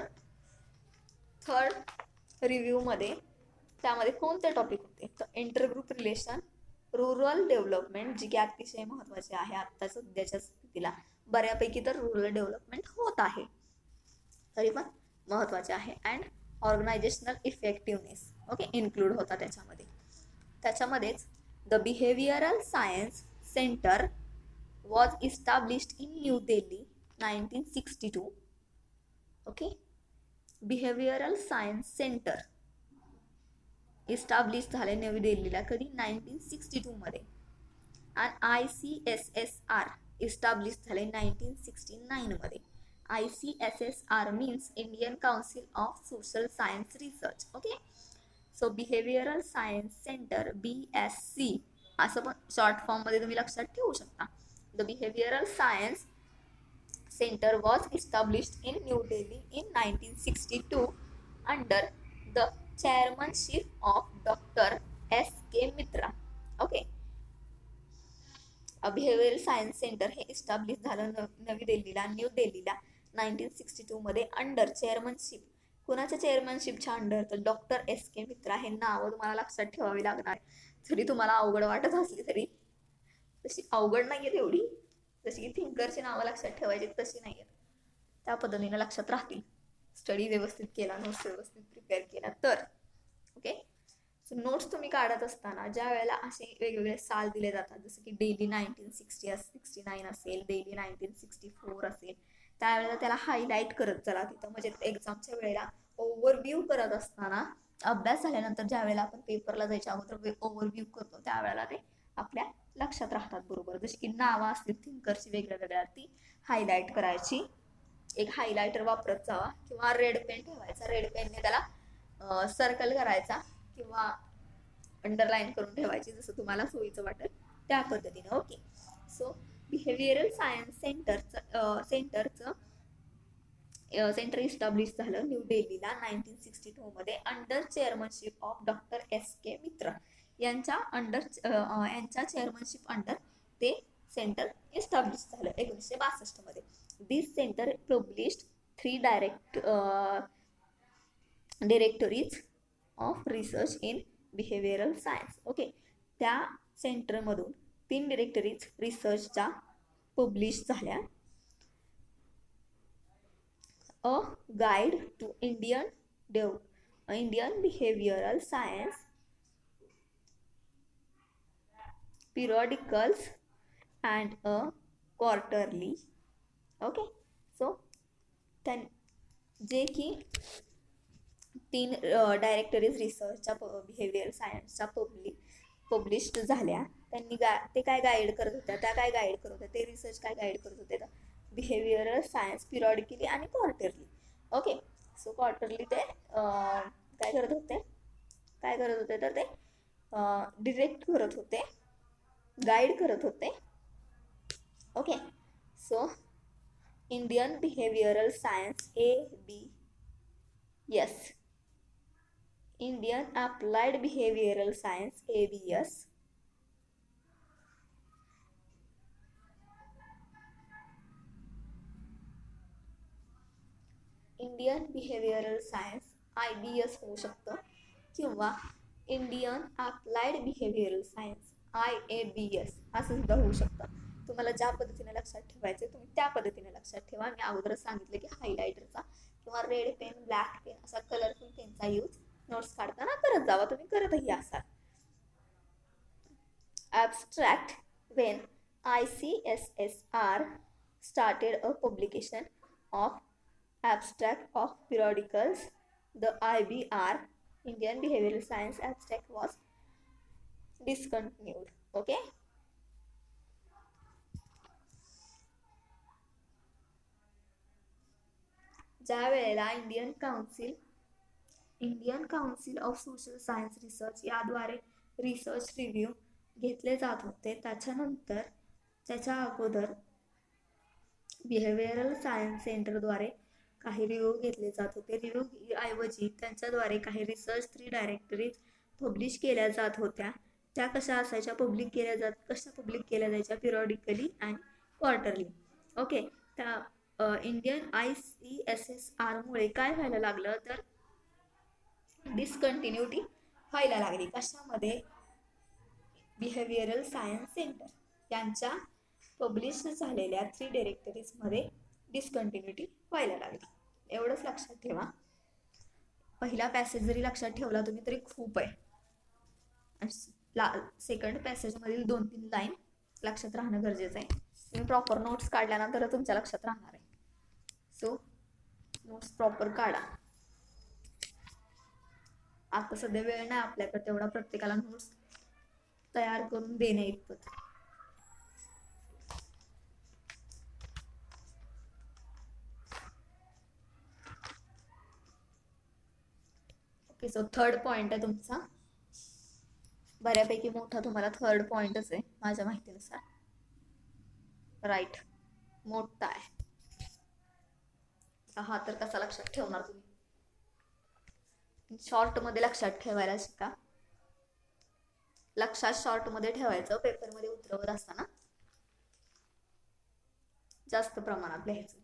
रिव्ह्यूमध्ये त्यामध्ये कोणते टॉपिक होते? तर इंटरग्रुप रिलेशन, रुरल डेव्हलपमेंट, जी की अतिशय महत्त्वाची आहे आत्ता सध्याच्या स्थितीला. बऱ्यापैकी तर रुरल डेव्हलपमेंट होत आहे, तरी पण महत्त्वाचे आहे. And organizational effectiveness, okay, include होता त्याच्यामध्येच. The behavioural science centre was established in new Delhi 1962. Okay, behavioural science centre establish झाले नवी दिल्लीला कधी? 1962 मध्ये. आणि ICSSR इस्टॅब्लिश झाले 1969 मध्ये. ICSSR means Indian council of social science research. Okay, so behavioural science centre BSc असं पण शॉर्ट फॉर्म मध्ये तुम्ही लक्षात ठेवू शकता. The behavioural science centre was established in new Delhi in 1962 under the chairmanship of Dr. S.K. मित्रा. Okay, behavioural science centre हे establish झालं नवी दिल्लीला, न्यू दिल्लीला 1962 मध्ये अंडर चेअरमनशिप. कुणाच्या चेअरमनशिपच्या अंडर? तर डॉक्टर S.K. मित्रा. हे नावं तुम्हाला लक्षात ठेवावी लागणार. जरी तुम्हाला अवघड वाटत असली तरी तशी अवघड नाही आहेत एवढी, जशी की थिंकरची नावं लक्षात ठेवायची तशी नाही आहेत. त्या पद्धतीने लक्षात राहतील स्टडी व्यवस्थित केला, नोट्स व्यवस्थित प्रिपेअर केला तर. ओके, सो नोट्स तुम्ही काढत असताना ज्या वेळेला असे वेगवेगळे साल दिले जातात, जसं की डेली 1969 असेल, डेली 1964 असेल, त्यावेळेला त्याला हायलाईट करत चला तिथं. म्हणजे एक्झामच्या वेळेला ओव्हरव्ह्यू करत असताना, अभ्यास झाल्यानंतर ज्या वेळेला आपण पेपरला जायच्या अगोदर ओव्हरव्ह्यू करतो त्यावेळेला ते आपल्या लक्षात राहतात बरोबर. जशी की नावं असतील थिंकरची वेगळ्या ती हायलाईट करायची. एक हायलायटर वापरत जावा किंवा रेड पेन ठेवायचा, रेड पेनने त्याला सर्कल करायचा किंवा अंडरलाईन करून ठेवायची, जसं तुम्हाला सोयीचं वाटेल त्या पद्धतीने. Okay, so behavioural science centre establish झालं न्यू दिल्लीला 1962 मध्ये under चेअरमनशिप of doctor S.K. Mitra यांच्या चेअरमनशिप अंडर ते सेंटर इस्टॅब्लिश झालं 1962 मध्ये. This centre published 3 directories of research in behavioural science. Okay, त्या सेंटरमधून 3 डायरेक्टरीज रिसर्चच्या पब्लिश झाल्या. A guide to Indian behavioural science periodicals and a quarterly. Okay, so जे की 3 डायरेक्टरीज रिसर्चच्या बिहेवियर सायन्सच्या पब्लिश्ड झाल्या. त्यांनी ते काय गाईड करत होत्या? त्या काय गाईड करत होत्या? ते रिसर्च काय गाईड करत होते? तर बिहेवियरल सायन्स पिरियॉडिकली आणि क्वार्टरली. ओके, सो क्वार्टरली ते काय करत होते तर ते डिरेक्ट करत होते, गाईड करत होते. Okay, so Indian behavioural science ABS, Indian applied behavioural science ABS, Indian behavioural science IBS होऊ शकतं किंवा Indian applied behavioural science IABS असं सुद्धा होऊ शकतं. तुम्हाला ज्या पद्धतीने लक्षात ठेवायचं तुम्ही त्या पद्धतीने लक्षात ठेवा. मी अगोदर सांगितलं की हायलायटरचा किंवा रेड पेन, ब्लॅक पेन असा कलरफुल पेनचा यूज नोट्स काढताना करत जावा. तुम्ही करतही असाल. Abstract, when ICSSR started a publication of abstract of periodicals, the IBR, Indian Behavioral Science abstract, was discontinued. Okay, ज्या वेळेला Indian council of social science research याद्वारे research review घेतले जात होते. त्याच्यानंतर त्याच्या अगोदर बिहेवियरल सायन्स सेंटरद्वारे काही रिव्ह्यू घेतले जात होते. रिव्ह्यू ऐवजी त्यांच्याद्वारे काही रिसर्च 3 डायरेक्टरीज पब्लिश केल्या जात होत्या. त्या कशा असायच्या, कशा पब्लिक केल्या जायच्या, पिरियॉडिकली अँड क्वार्टरली. ओके. त्या इंडियन ICSSR मुळे काय व्हायला लागलं तर डिस्कंटिन्युटी व्हायला लागली. कशामध्ये? बिहेवियरल सायन्स सेंटर यांच्या पब्लिश झालेल्या 3 डायरेक्टरीजमध्ये डिस्कंटिन्युटी व्हायला लागली. एवढंच लक्षात ठेवा. पहिला पॅसेज जरी लक्षात ठेवला तुम्ही तरी खूप आहे. सेकंड पॅसेजमधील 2-3 लाईन लक्षात राहणं गरजेचं आहे. तुम्ही प्रॉपर नोट्स काढल्यानंतर तुमच्या लक्षात राहणार आहे. सो नोट्स प्रॉपर काढा. आता सध्या वेळ नाही आपल्याकडे तेवढा प्रत्येकाला नोट्स तयार करून देणे इतपत. ओके. सो थर्ड पॉइंट आहे तुमचा. बऱ्यापैकी मोठा तुम्हाला थर्ड पॉइंटच आहे माझ्या माहितीनुसार. राईट, मोठा आहे. हा तर कसा लक्षात ठेवणार तुम्ही? शॉर्ट मध्ये लक्षात ठेवायला शिका. लक्षात शॉर्ट मध्ये ठेवायचं. पेपर मध्ये उतरवत असताना जास्त प्रमाणात लिहायचं.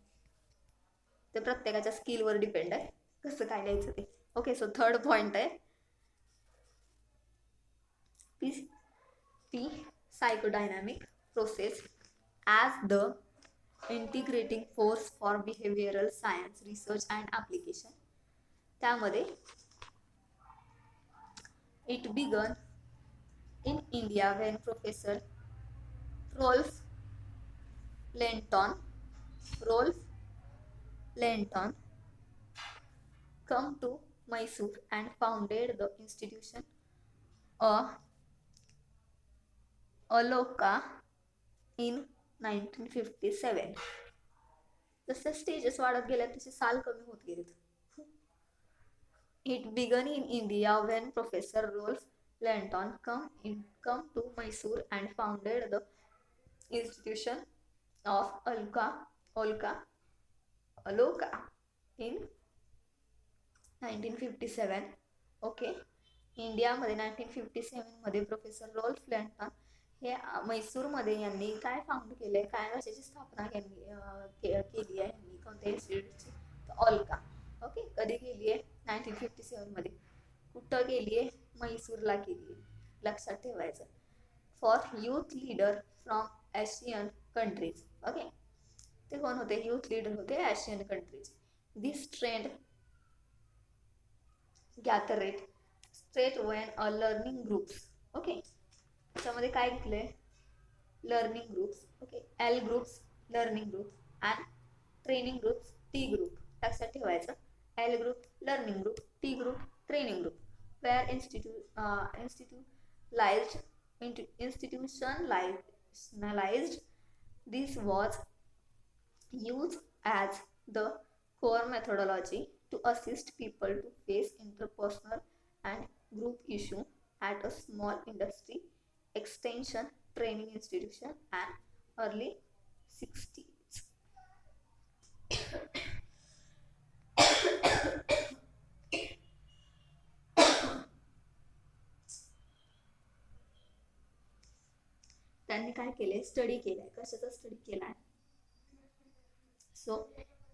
ते प्रत्येकाच्या स्किलवर डिपेंड आहे कसं काय लिहायचं ते. ओके. सो थर्ड पॉइंट आहे P psychodynamic process as the integrating force for behavioral science research and application. त्यामध्ये it began in India when Professor Rolf Lenton come to Mysore and founded the institution Aloka in 1957. जसे stages वाढत गेल्या तसे साल कमी होत गेलेत. It began in India when Professor Rolf Lenton come to Mysore and founded the institution of Aloka in 1957. Okay. इंडियामध्ये 1957 मध्ये प्रोफेसर रोल्फ लेंटन हे म्हैसूरमध्ये यांनी काय फाउंड केलंय, काय कशाची स्थापना केली आहे यांनी, कोणत्या इन्स्टिट्यूटची? ऑल्का. ओके. कधी केली आहे? 1957 मध्ये. कुठं केली आहे? म्हैसूरला केली आहे. लक्षात ठेवायचं. For youth leader from Asian countries. Okay. ते कोण होते? यूथ लीडर होते Asian countries. This trend gathered straight when learning groups. Okay. त्याच्यामध्ये काय घेतलंय? Learning groups. Okay. L groups learning group and training groups T group. लक्षात ठेवायचं. L group learning group, T group training group. Were institutionalized. This was used as the core methodology to assist people to face interpersonal and group issue at a small industry extension training institution and early 60s. त्यांनी काय केले? Study केलाय. कशाचा study केलाय? So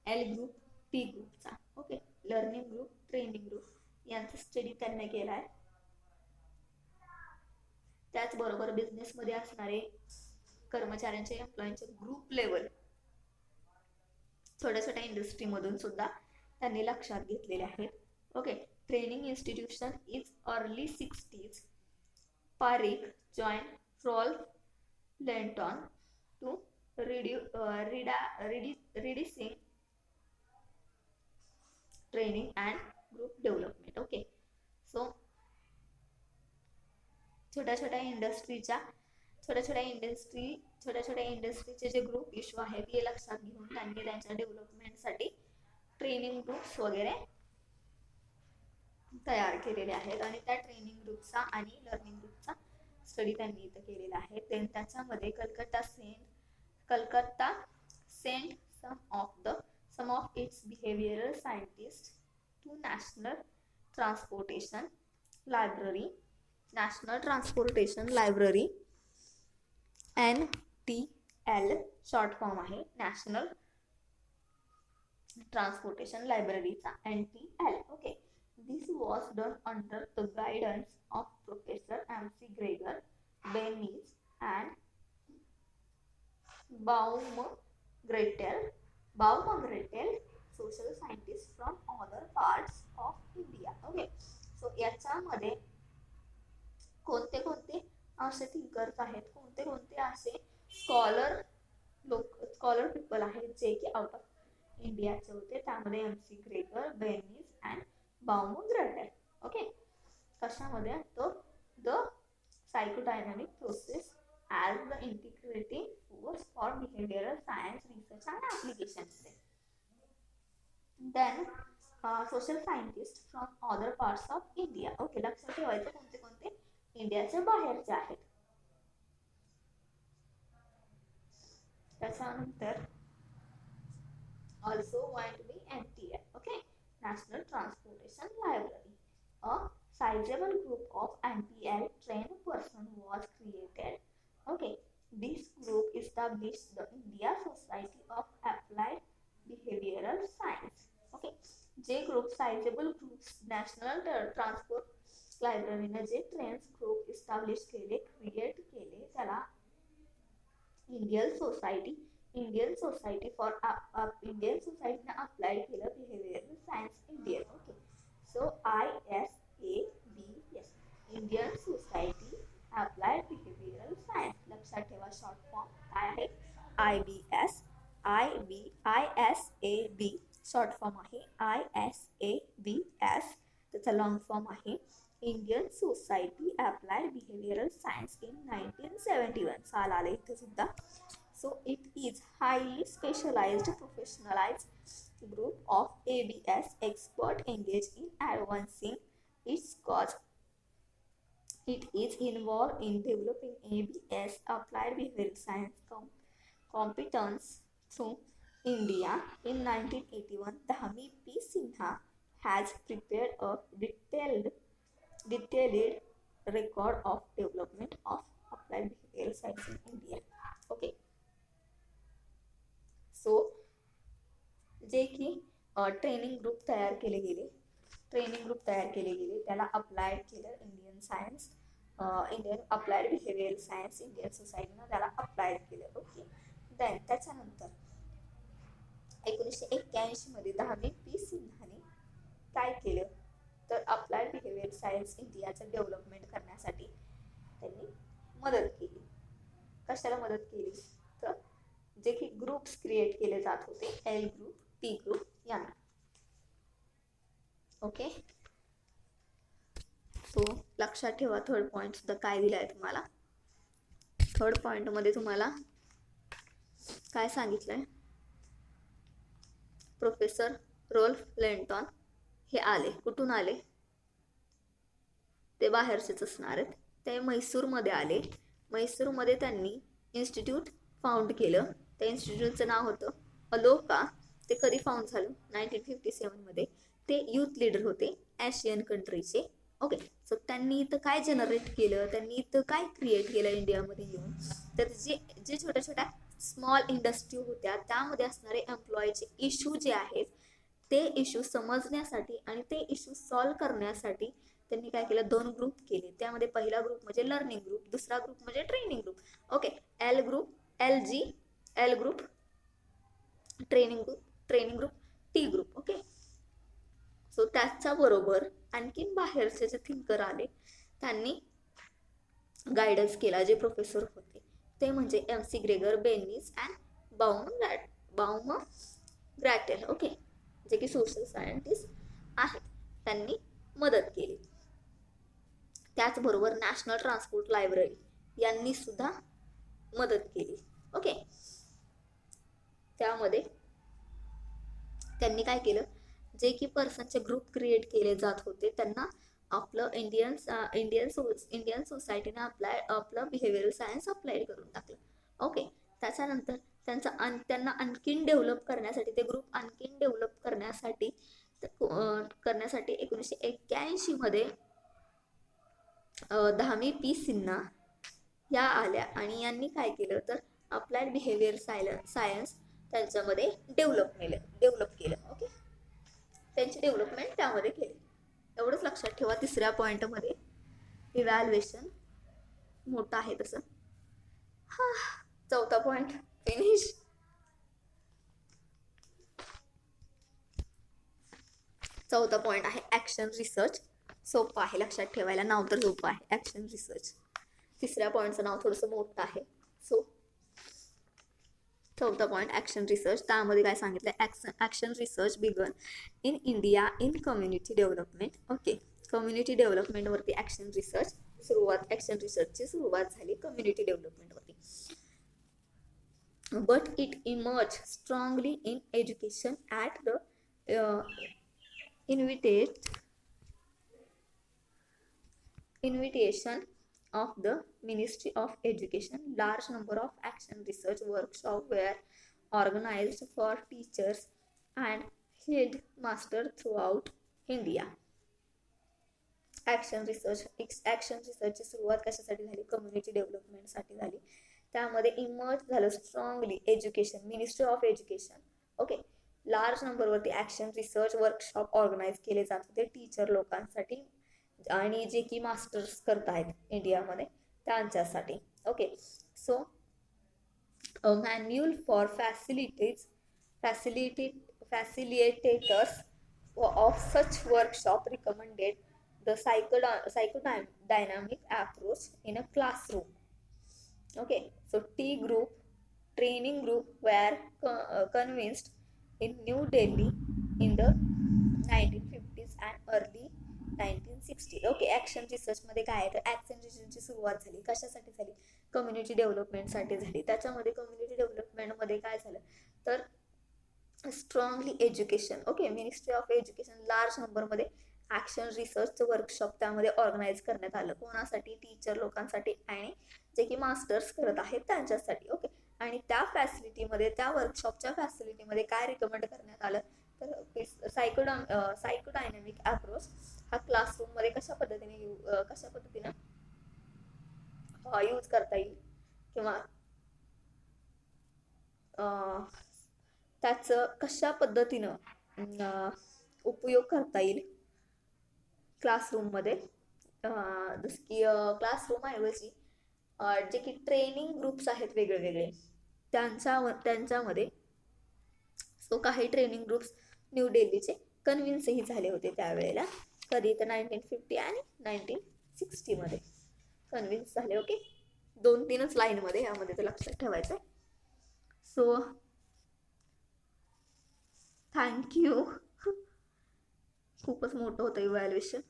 L group T ग्रुपचा. Okay. Learning group training group यांचा study त्यांनी केलाय. त्याचबरोबर बिझनेसमध्ये असणारे कर्मचाऱ्यांचे, एम्प्लॉयींचे ग्रुप लेवल छोट्या छोट्या इंडस्ट्रीमधून सुद्धा त्यांनी लक्षात घेतलेले आहेत. Okay. Training institution is early 60s. Pareek join Rolf Lynton to reducing training and group development. Okay. So छोट्या छोट्या इंडस्ट्रीचे जे ग्रुप इश्यू आहेत हे लक्षात घेऊन त्यांनी त्यांच्या डेव्हलपमेंटसाठी ट्रेनिंग ग्रुप्स वगैरे तयार केलेले आहेत आणि त्या ट्रेनिंग ग्रुपचा आणि लर्निंग ग्रुपचा स्टडी त्यांनी इथं केलेला आहे. देन त्याच्यामध्ये Calcutta centre some of its behavioral scientists to Library National Transportation Library NTL short form आहे नॅशनल ट्रान्सपोर्टेशन लायब्ररीचा NTL. Okay, this was done under the guidance of Professor M.C. Gregor, Bennis and Baumgartel, social scientists from other parts of India. Okay, so याच्यामध्ये कोणते कोणते असे thinkers आहेत, कोणते कोणते असे स्कॉलर पीपल आहेत जे की आउट ऑफ इंडियाचे होते. त्यामध्ये MC Gregor, Bennis and Baumgartel. Okay, कशामध्ये तो the psychodynamic process as the integrating force for behavioral science research and applications. Then social scientists from other parts of India. Okay, लक्षात ठेवायचं कोणते कोणते इंडियाच्या बाहेरचे आहेत. त्याच्यानंतर also going to be NTL. Okay, National Transportation Library. A sizable group of NTL trained person was created. Okay, this group established the India Society of Applied Behavioral Science. Okay, जे group sizeable groups national transport लायब्ररीने जे trains group establish केले, create केले, त्याला Indian society ने apply केलं behavioural science Indian. Okay, so ISABS Indian society applied behavioural science. लक्षात ठेवा short form काय आहे, ISAB शॉर्ट फॉर्म आहे ISABS. त्याचा लॉंग फॉर्म आहे Indian society applied behavioural science in 1971 साल आले इथे सुद्धा. So it is highly specialized professionalized group of ABS expert engaged in advancing its cause. It is involved in developing ABS applied behavioral science competence through India. In 1981, Dhami P. Sinha has prepared a detailed record of development of applied behavioral science in India. Okay. So जे की training group तयार केले गेले त्याला applied केलं Indian applied behavioural science Indian सोसायटीनं त्याला applied केलं. ओके, देन त्याच्यानंतर 1981 मध्ये धामी पी सिन्हाने काय केलं तर अप्लाइड बिहेवियरल सायन्स इंडियाचं डेव्हलपमेंट करण्यासाठी त्यांनी मदत केली. कशाला मदत केली तर जे की ग्रुप्स क्रिएट केले जात होते, L ग्रुप, P ग्रुप यांना. ओके, सो लक्षात ठेवा थर्ड पॉइंट सुद्धा काय दिलाय तुम्हाला. थर्ड पॉइंट मध्ये तुम्हाला काय सांगितलंय, प्रोफेसर रोल्फ लेंटॉन हे आले. कुठून आले, ते बाहेरचेच असणार आहेत. ते म्हैसूरमध्ये आले. म्हैसूरमध्ये त्यांनी इन्स्टिट्यूट फाउंड केलं. त्या इन्स्टिट्यूटचं नाव होतं अलोका. ते कधी फाउंड झालं 1957 मध्ये. ते युथ लीडर होते एशियन कंट्रीचे. ओके, सो त्यांनी इथं काय जनरेट केलं, त्यांनी इथं काय क्रिएट केलं इंडियामध्ये येऊन, तर जे छोट्या छोट्या स्मॉल इंडस्ट्री होत्या त्यामध्ये असणारे एम्प्लॉयचे इश्यू जे आहेत ते इश्यू समजण्यासाठी आणि ते इश्यू सॉल्व करण्यासाठी त्यांनी काय केलं, 2 ग्रुप केले. त्यामध्ये पहिला ग्रुप म्हणजे लर्निंग ग्रुप, दुसरा ग्रुप म्हणजे training group. Okay, L group training group T group. Okay, so त्याच्याबरोबर आणखीन बाहेरचे जे थिंकर आले त्यांनी गायडन्स केला. जे प्रोफेसर होते ते म्हणजे MC Gregor, Bennis and Baumgartel. Okay, जे की सोशल सायंटिस्ट आहेत, त्यांनी मदत केली. त्याचबरोबर नॅशनल ट्रान्सपोर्ट लायब्ररी यांनी सुद्धा मदत केली. ओके, त्यामध्ये त्यांनी काय केलं, जे की पर्सनचे ग्रुप क्रिएट केले जात होते त्यांना आपलं इंडियन सोसायटीने आपलं बिहेवियरल सायन्स अप्लाय करून टाकलं. ओके, त्याच्यानंतर त्यांना आणखीन डेव्हलप करण्यासाठी, ते ग्रुप आणखीन डेव्हलप करण्यासाठी 1981 मध्ये धामी पी सिन्हा या आल्या आणि यांनी काय केलं तर अप्लाइड बिहेवियर सायन्स त्यांच्यामध्ये डेव्हलप केलं. ओके, त्यांची डेव्हलपमेंट त्यामध्ये केली. एवढंच लक्षात ठेवा. तिसऱ्या पॉइंटमध्ये इव्हॅल्युएशन मोठा आहे तसं. हा, चौथा पॉइंट फिनिश. चौथा पॉइंट आहे ऍक्शन रिसर्च. सोपं आहे लक्षात ठेवायला, नाव तर सोपं आहे, ऍक्शन रिसर्च. तिसऱ्या पॉइंटचं नाव थोडंसं मोठं आहे. सो चौथा पॉइंट ऍक्शन रिसर्च. त्यामध्ये काय सांगितलं, action research began in India in community development. Okay, community development वरती ऍक्शन रिसर्चची सुरुवात झाली कम्युनिटी डेव्हलपमेंट वरती. But it emerge strongly in education at the invitation of the Ministry of Education. Large number of action research workshops were organized for teachers and headmasters throughout India. Action रिसर्चची सुरुवात कशासाठी झाली, community डेव्हलपमेंटसाठी झाली. त्यामध्ये emerge झालं strongly education, ministry of education. Okay, large नंबरवरती action research workshop organize केले जात होते टीचर लोकांसाठी आणि जे की मास्टर्स करत आहेत इंडियामध्ये त्यांच्यासाठी. Okay, so manual for facilitators of such workshop recommended the psychodynamic approach in a classroom. Okay, so training group were convinced in New Delhi in the 1950s and early 1960s. Okay, action research मध्ये काय आहे तर action रिसर्चची सुरुवात झाली कशासाठी झाली, community डेव्हलपमेंटसाठी झाली. त्याच्यामध्ये कम्युनिटी डेव्हलपमेंटमध्ये काय झालं तर strongly education. Okay, ministry of education large नंबरमध्ये ऍक्शन रिसर्च वर्कशॉप त्यामध्ये ऑर्गनाईज करण्यात आलं. कोणासाठी, टीचर लोकांसाठी आणि जे की मास्टर्स करत आहेत त्यांच्यासाठी. ओके, आणि त्या वर्कशॉपच्या फॅसिलिटीमध्ये काय रिकमेंड करण्यात आलं तर सायकोडायनॅमिक अप्रोच हा क्लासरूम मध्ये कशा पद्धतीने यूज करता येईल किंवा त्याचं कशा पद्धतीनं उपयोग करता येईल क्लासरूम मध्ये. जसं की क्लासरूम ऐवजी जे की ट्रेनिंग ग्रुप्स आहेत वेगळे त्यांच्यामध्ये. सो काही ट्रेनिंग ग्रुप्स न्यू दिल्लीचे कन्व्हिन्सही झाले होते त्यावेळेला. कधी तर 1950 आणि 1960 मध्ये कन्व्हिन्स झाले. ओके, 2-3च लाईन मध्ये यामध्ये ते लक्षात ठेवायचं. So thank you. खूपच मोठं होतं इव्हॅल्युएशन.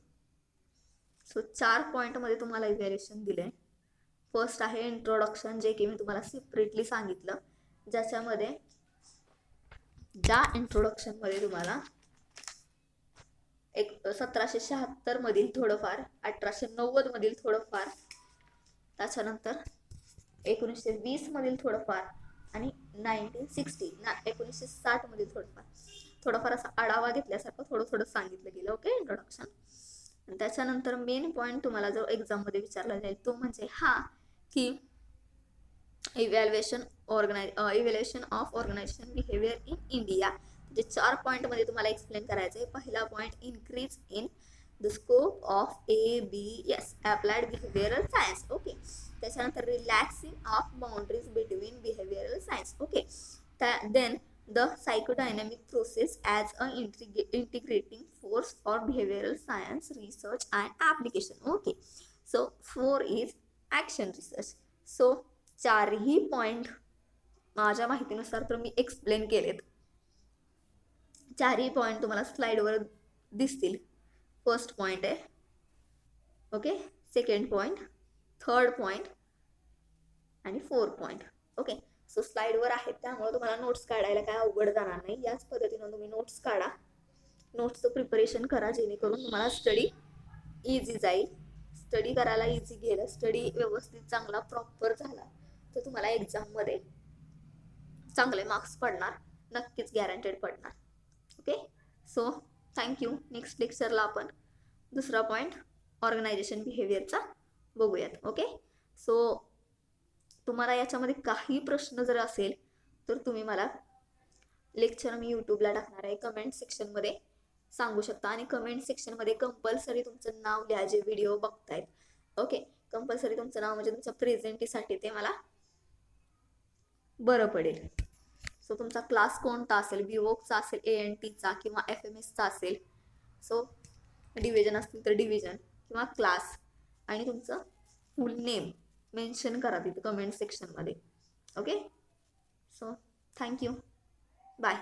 सो 4 पॉइंटमध्ये तुम्हाला इव्हॅल्युएशन दिलंय. फर्स्ट आहे इंट्रोडक्शन, जे की मी तुम्हाला सेपरेटली सांगितलं, ज्याच्यामध्ये ज्या इंट्रोडक्शन मध्ये तुम्हाला 1776 मधील थोडंफार, 1890 मधील थोडंफार, त्याच्यानंतर 1920 मधील थोडंफार आणि 1960 मधील थोडंफार असा आढावा घेतल्यासारखं थोडं सांगितलं गेलं. Okay, introduction. आणि त्याच्यानंतर मेन पॉइंट तुम्हाला जो एक्झाम मध्ये विचारला जाईल तो म्हणजे हा की evaluation of organisation behaviour in India. जे 4 पॉइंट मध्ये तुम्हाला एक्सप्लेन करायचं आहे. पहिला point, increase in the scope of ABS applied behavioural science. Okay, त्याच्यानंतर relaxing of boundaries between behavioural science. Okay, then the psychodynamic process as an integrating force for behavioral science research and application. Okay, so 4 is action research. So 4ही point माझ्या माहितीनुसार तर मी explain केलेत. 4ही point तुम्हाला स्लाइडवर दिसतील. First point आहे. Okay, second point, third point आणि 4th पॉइंट. ओके, सो स्लाइडवर आहेत त्यामुळे तुम्हाला नोट्स काढायला काय अवघड जाणार नाही. याच पद्धतीनं तुम्ही नोट्स काढा, नोट्सचं प्रिपरेशन करा, जेणेकरून तुम्हाला स्टडी इझी जाईल. स्टडी करायला इझी गेलं, स्टडी व्यवस्थित चांगला प्रॉपर झाला तर तुम्हाला एक्झाममध्ये चांगले मार्क्स पडणार, नक्कीच गॅरंटेड पडणार. Okay, so thank you. नेक्स्ट लेक्चरला आपण दुसरा पॉईंट ऑर्गनायझेशन बिहेवियरचा बघूयात. ओके, सो तुम्हाला याच्यामध्ये काही प्रश्न जर असेल तर तुम्ही मला लेक्चर मी यूट्यूबला टाकणार आहे, कमेंट सेक्शनमध्ये सांगू शकता. आणि कमेंट सेक्शनमध्ये कंपल्सरी तुमचं नाव लिहा जे व्हिडिओ बघतायत. ओके, कंपल्सरी तुमचं नाव म्हणजे तुमच्या प्रेझेंटीसाठी ते मला बरं पडेल. सो तुमचा क्लास कोणता असेल, विवोकचा असेल, ANTचा किंवा FMSचा असेल, सो डिव्हिजन असतील तर डिव्हिजन किंवा क्लास, आणि तुमचं फुल नेम मेन्शन करा तिथे कमेंट सेक्शनमध्ये. Okay, so thank you, bye.